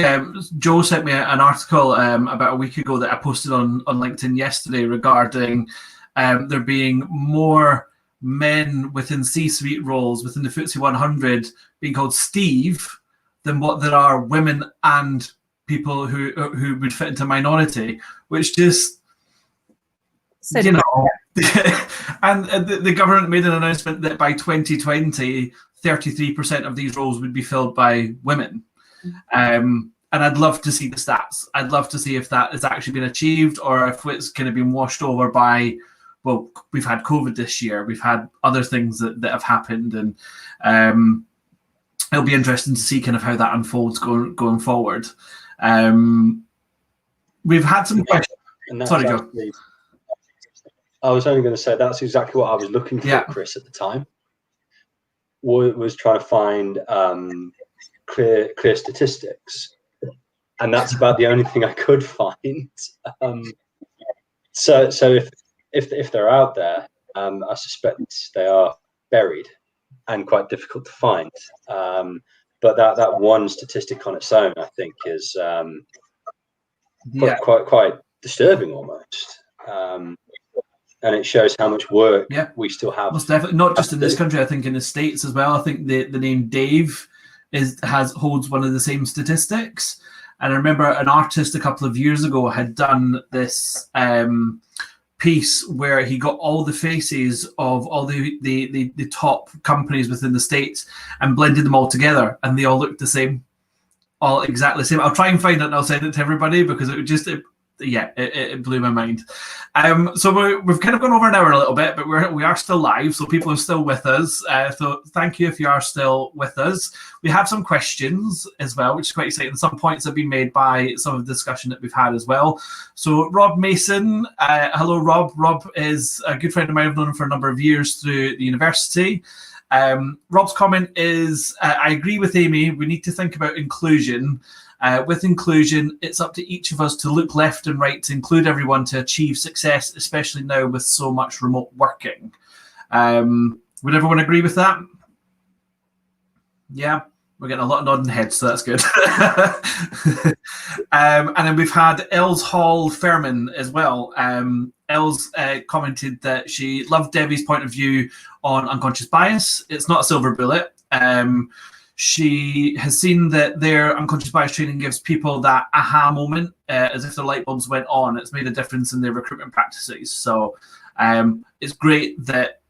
Speaker 1: Joe sent me an article about a week ago that I posted on LinkedIn yesterday regarding there being more men within C-suite roles within the FTSE 100 being called Steve than what there are women and people who would fit into minority, which just,
Speaker 4: So
Speaker 1: you know, and the government made an announcement that by 2020, 33% of these roles would be filled by women. And I'd love to see the stats. I'd love to see if that has actually been achieved, or if it's kind of been washed over by, well, we've had COVID this year, we've had other things that have happened, and it'll be interesting to see kind of how that unfolds going forward. We've had some questions. Sorry, Joe.
Speaker 2: I was only going to say that's exactly what I was looking for, Chris, at the time. Was trying to find clear statistics, and that's about the only thing I could find. So if they're out there, I suspect they are buried and quite difficult to find. But that one statistic on its own, I think, is quite disturbing almost. And it shows how much work we still have.
Speaker 1: Most definitely, not just in this country. I think in the States as well. I think the name Dave holds one of the same statistics. And I remember an artist a couple of years ago had done this piece where he got all the faces of all the top companies within the States and blended them all together, and they all looked the same, all exactly the same. I'll try and find it and I'll send it to everybody, because it would just it blew my mind. So we've kind of gone over an hour a little bit, but we are still live, so people are still with us. So thank you if you are still with us. We have some questions as well, which is quite exciting. Some points have been made by some of the discussion that we've had as well. So Rob Mason, hello Rob. Rob is a good friend of mine. I've known him for a number of years through the university. Rob's comment is, I agree with Amy, we need to think about inclusion. With inclusion, it's up to each of us to look left and right to include everyone to achieve success, especially now with so much remote working. Would everyone agree with that? Yeah, we're getting a lot of nodding heads, so that's good. And then we've had Els Hall Fairman as well. Els commented that she loved Debbie's point of view on unconscious bias. It's not a silver bullet. She has seen that their unconscious bias training gives people that aha moment, as if their light bulbs went on. It's made a difference in their recruitment practices. So it's great that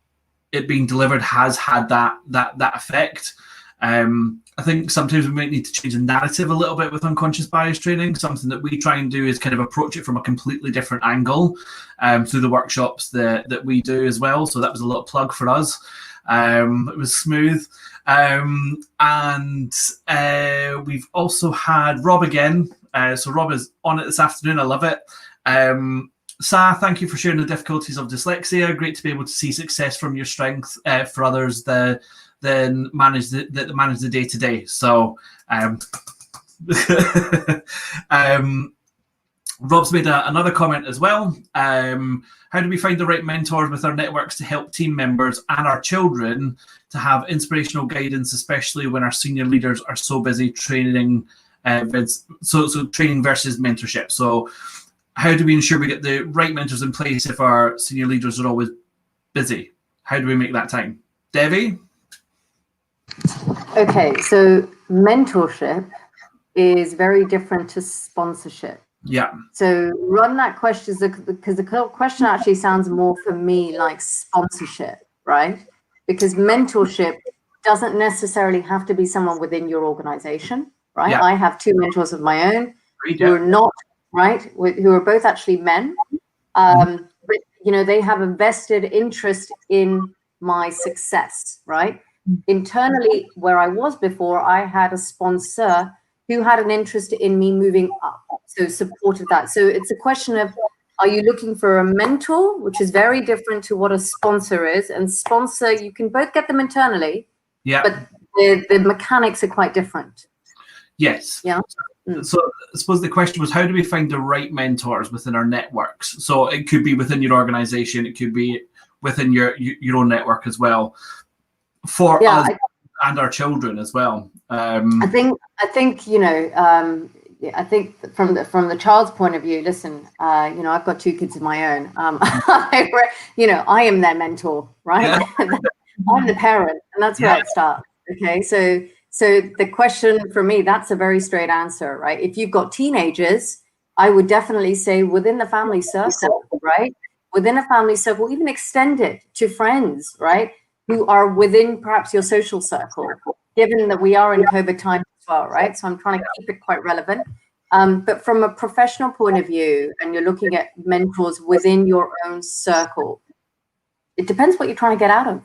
Speaker 1: it being delivered has had that effect. I think sometimes we might need to change the narrative a little bit with unconscious bias training. Something that we try and do is kind of approach it from a completely different angle through the workshops that we do as well. So that was a little plug for us. It was smooth. And we've also had Rob again. So Rob is on it this afternoon. I love it. Sa, thank you for sharing the difficulties of dyslexia. Great to be able to see success from your strength for others that manage the day-to-day. So Rob's made another comment as well. How do we find the right mentors with our networks to help team members and our children to have inspirational guidance, especially when our senior leaders are so busy training, so training versus mentorship? So how do we ensure we get the right mentors in place if our senior leaders are always busy? How do we make that time? Debbie?
Speaker 3: Okay, so mentorship is very different to sponsorship.
Speaker 1: Yeah.
Speaker 3: So run that question, because the question actually sounds more for me like sponsorship, right? Because mentorship doesn't necessarily have to be someone within your organization, right? Yeah. I have two mentors of my own who are not, right, who are both actually men. But, you know, they have a vested interest in my success, right? Internally, where I was before, I had a sponsor who had an interest in me moving up, so supported that. So it's a question of, are you looking for a mentor, which is very different to what a sponsor is? And sponsor, you can both get them internally, but the mechanics are quite different.
Speaker 1: Yes.
Speaker 3: Yeah.
Speaker 1: So I suppose the question was, how do we find the right mentors within our networks? So it could be within your organization, it could be within your own network as well, for us and our children as well.
Speaker 3: I think I think from the child's point of view, listen, I've got 2 kids of my own. I am their mentor, right? Yeah. I'm the parent, and that's where it starts. Okay, so the question for me, that's a very straight answer, right? If you've got teenagers, I would definitely say within the family circle, right? Within a family circle, even extend it to friends, right? Who are within perhaps your social circle, given that we are in COVID time as well, right? So I'm trying to keep it quite relevant. But from a professional point of view, and you're looking at mentors within your own circle, it depends what you're trying to get out of,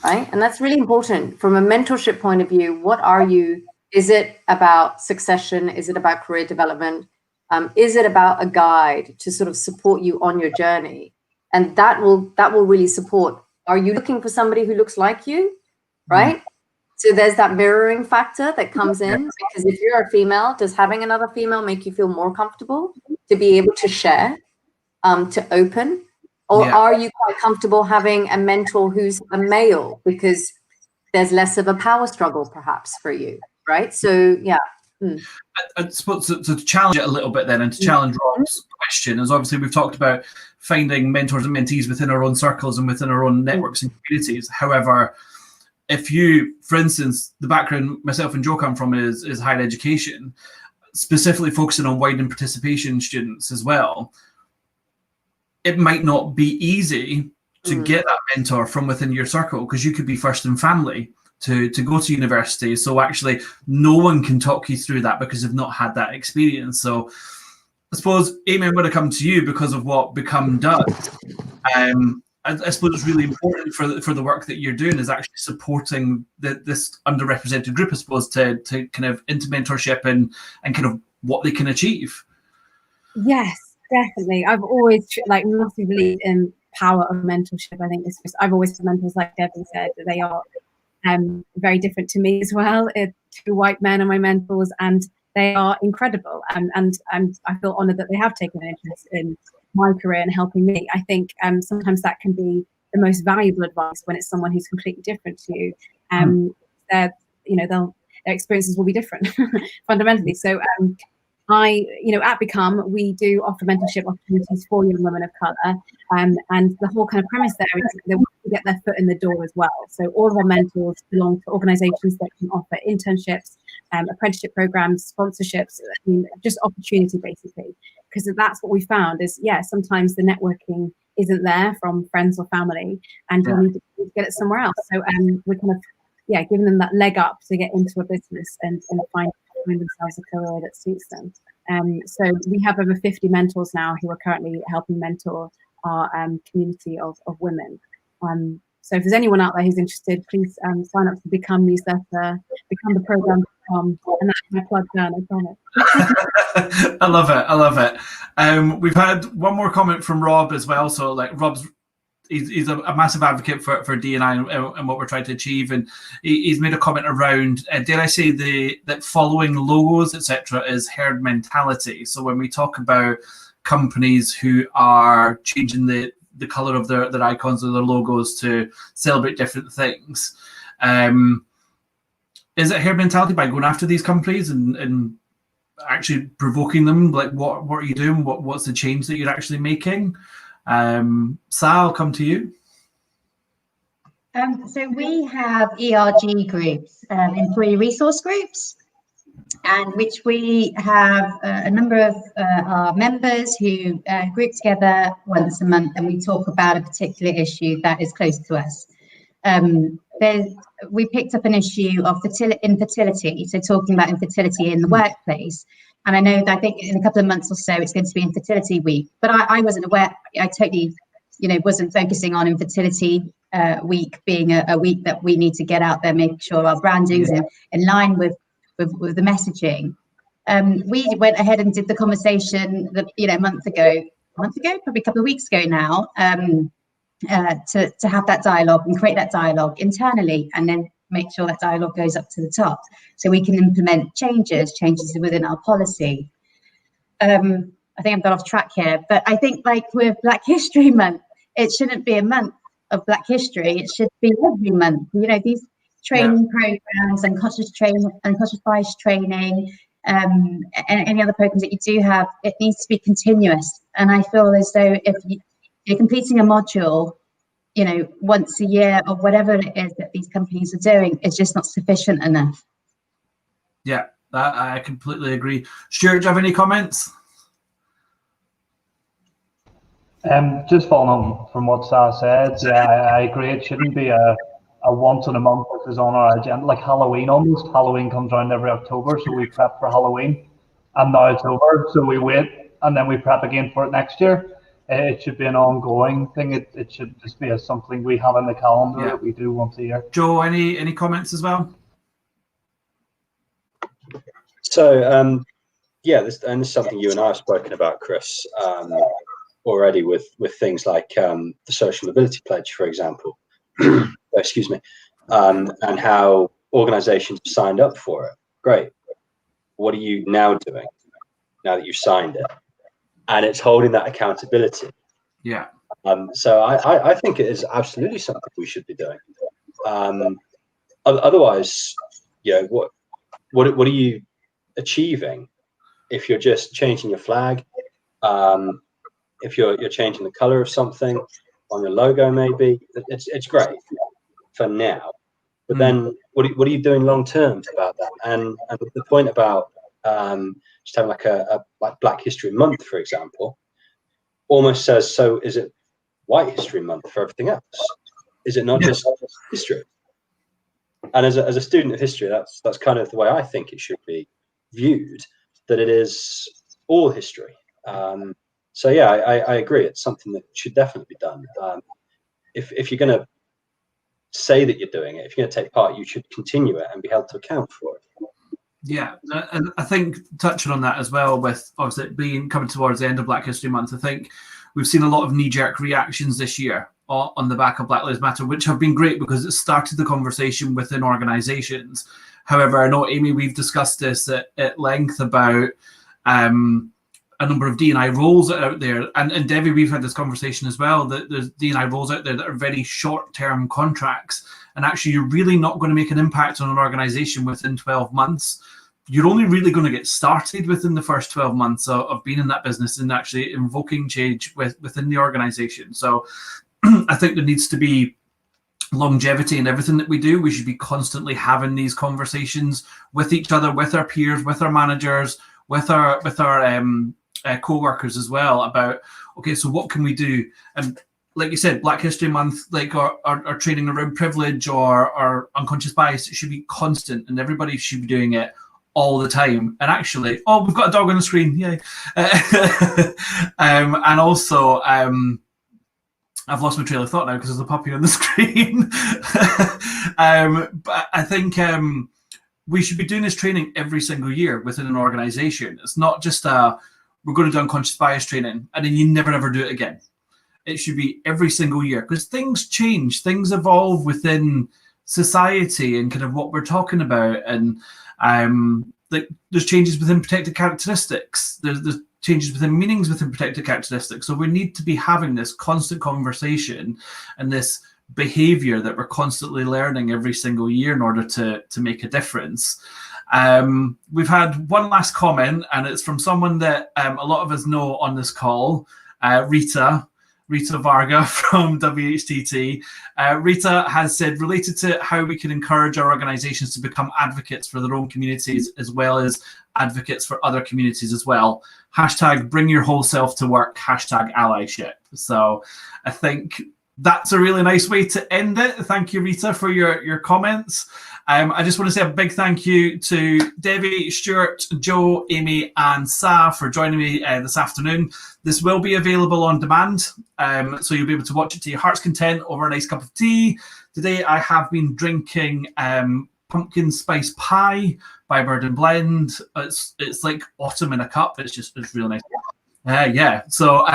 Speaker 3: right? And that's really important. From a mentorship point of view, what are you? Is it about succession? Is it about career development? Is it about a guide to sort of support you on your journey? And that will really support. Are you looking for somebody who looks like you, right? So there's that mirroring factor that comes in, because if you're a female, does having another female make you feel more comfortable to be able to share, to open? Or are you quite comfortable having a mentor who's a male, because there's less of a power struggle perhaps for you, right? So, yeah.
Speaker 1: I suppose to challenge it a little bit then, and to challenge Rob's question, is obviously we've talked about finding mentors and mentees within our own circles and within our own networks and communities. However, if you, for instance, the background myself and Joe come from is higher education, specifically focusing on widening participation students as well, it might not be easy to get that mentor from within your circle, because you could be first in family to go to university. So actually no one can talk you through that because they've not had that experience. So I suppose, Amy, I'm going to come to you because of what Become does. I suppose it's really important for the work that you're doing is actually supporting this underrepresented group, I suppose, to kind of into mentorship and kind of what they can achieve.
Speaker 4: Yes, definitely. I've always massively believed in power of mentorship. I think I've always had mentors, like Debbie said, that they are very different to me as well. 2 white men are my mentors, and they are incredible. And I feel honoured that they have taken an interest in my career and helping me. I think sometimes that can be the most valuable advice when it's someone who's completely different to you. Their experiences will be different fundamentally. So at Become, we do offer mentorship opportunities for young women of colour, and the whole kind of premise there is they want to get their foot in the door as well. So all of our mentors belong to organisations that can offer internships, apprenticeship programs, sponsorships, just opportunity basically. Because that's what we found is, sometimes the networking isn't there from friends or family, and you need to get it somewhere else. So we're kind of giving them that leg up to get into a business and find themselves a career that suits them. So we have over 50 mentors now who are currently helping mentor our community of women. So if there's anyone out there who's interested, please sign up to Become newsletter, become the program, and that's my plug done, I promise.
Speaker 1: I love it. We've had one more comment from Rob as well. So Rob's he's a massive advocate for D&I and what we're trying to achieve, and he's made a comment around, dare I say, that following logos, etc., is herd mentality. So when we talk about companies who are changing the color of their icons or their logos to celebrate different things, is it herd mentality by going after these companies and actually provoking them? Like, what are you doing? What's the change that you're actually making? Sal, I'll come to you.
Speaker 5: So we have ERG groups, employee resource groups, and which we have a number of our members who group together once a month, and we talk about a particular issue that is close to us. We picked up an issue of infertility, so talking about infertility in the workplace. And I know that I think in a couple of months or so, it's going to be Infertility Week, but I wasn't aware. I totally, wasn't focusing on Infertility Week being a week that we need to get out there, make sure our branding's in line with the messaging. We went ahead and did the conversation that, a month ago, probably a couple of weeks ago now, to have that dialogue and create that dialogue internally, and then make sure that dialogue goes up to the top so we can implement changes within our policy. I think I've got off track here, but I think like with Black History Month, it shouldn't be a month of Black history. It should be every month. You know, these training programs, unconscious bias training, and any other programs that you do have, it needs to be continuous. And I feel as though if you're completing a module, you know, once a year or whatever it is that these companies are doing, is just not sufficient enough.
Speaker 1: Yeah, that I completely agree. Stuart, do you have any comments?
Speaker 6: Just following on from what Sarah said, yeah, I agree. It shouldn't be a once in a month that is on our agenda, like Halloween almost. Halloween comes around every October, so we prep for Halloween, and now it's over, so we wait, and then we prep again for it next year. It should be an ongoing thing. It should just be something we have in the calendar that we do once a year.
Speaker 1: Joe, any comments as well?
Speaker 2: So, yeah, this is something you and I have spoken about, Chris, already with things like the Social Mobility Pledge, for example. Excuse me, and how organisations have signed up for it. Great. What are you now doing now that you've signed it? And it's holding that accountability.
Speaker 1: Yeah.
Speaker 2: So I think it is absolutely something we should be doing. Otherwise, you know, what are you achieving if you're just changing your flag? If you're changing the color of something on your logo, maybe it's great for now, but then what are you doing long term about that? And the point about just having like like Black History Month, for example, almost says, so is it White History Month for everything else? Is it not just history? And as a student of history, that's kind of the way I think it should be viewed, that it is all history. So yeah, I agree. It's something that should definitely be done. If you're going to say that you're doing it, if you're going to take part, you should continue it and be held to account for it.
Speaker 1: Yeah, and I think touching on that as well, with obviously coming towards the end of Black History Month, I think we've seen a lot of knee-jerk reactions this year on the back of Black Lives Matter, which have been great because it started the conversation within organisations. However, I know, Amy, we've discussed this at length about a number of D&I roles out there, and Debbie, we've had this conversation as well, that there's D&I roles out there that are very short-term contracts, and actually you're really not going to make an impact on an organisation within 12 months. You're only really going to get started within the first 12 months of being in that business and actually invoking change within the organisation. So I think there needs to be longevity in everything that we do. We should be constantly having these conversations with each other, with our peers, with our managers, with our co-workers as well, about, okay, so what can we do? And like you said, Black History Month, like our training around privilege or unconscious bias, it should be constant, and everybody should be doing it all the time. And actually, we've got a dog on the screen, yay. And also, I've lost my trail of thought now because there's a puppy on the screen. But I think we should be doing this training every single year within an organisation. It's not just we're going to do unconscious bias training and then you never ever do it again. It should be every single year, because things change, things evolve within society and kind of what we're talking about. And like there's changes within protected characteristics. There's changes within meanings within protected characteristics. So we need to be having this constant conversation and this behavior that we're constantly learning every single year in order to make a difference. We've had one last comment, and it's from someone that a lot of us know on this call, Rita Varga from WHTT. Rita has said, related to how we can encourage our organizations to become advocates for their own communities as well as advocates for other communities as well. # bring your whole self to work, # allyship. So I think that's a really nice way to end it. Thank you, Rita, for your comments. I just want to say a big thank you to Debbie, Stuart, Joe, Amy, and Sa for joining me this afternoon. This will be available on demand, so you'll be able to watch it to your heart's content over a nice cup of tea. Today, I have been drinking pumpkin spice pie by Bird and Blend. It's like autumn in a cup. It's really nice. Yeah. So.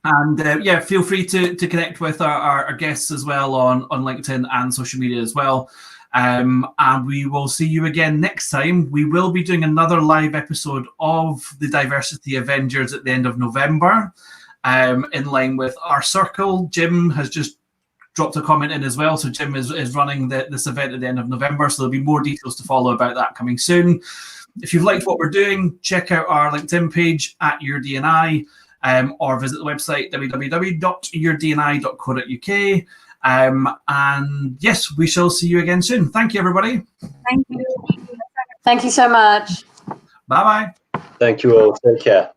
Speaker 1: And yeah, feel free to connect with our guests as well on LinkedIn and social media as well. And we will see you again next time. We will be doing another live episode of the Diversity Avengers at the end of November, in line with our circle. Jim has just dropped a comment in as well. So Jim is running this event at the end of November. So there'll be more details to follow about that coming soon. If you've liked what we're doing, check out our LinkedIn page at YourDNI, or visit the website www.yourdni.co.uk. And yes, we shall see you again soon. Thank you, everybody.
Speaker 4: Thank you.
Speaker 3: Thank you so much.
Speaker 1: Bye-bye.
Speaker 2: Thank you all. Take care.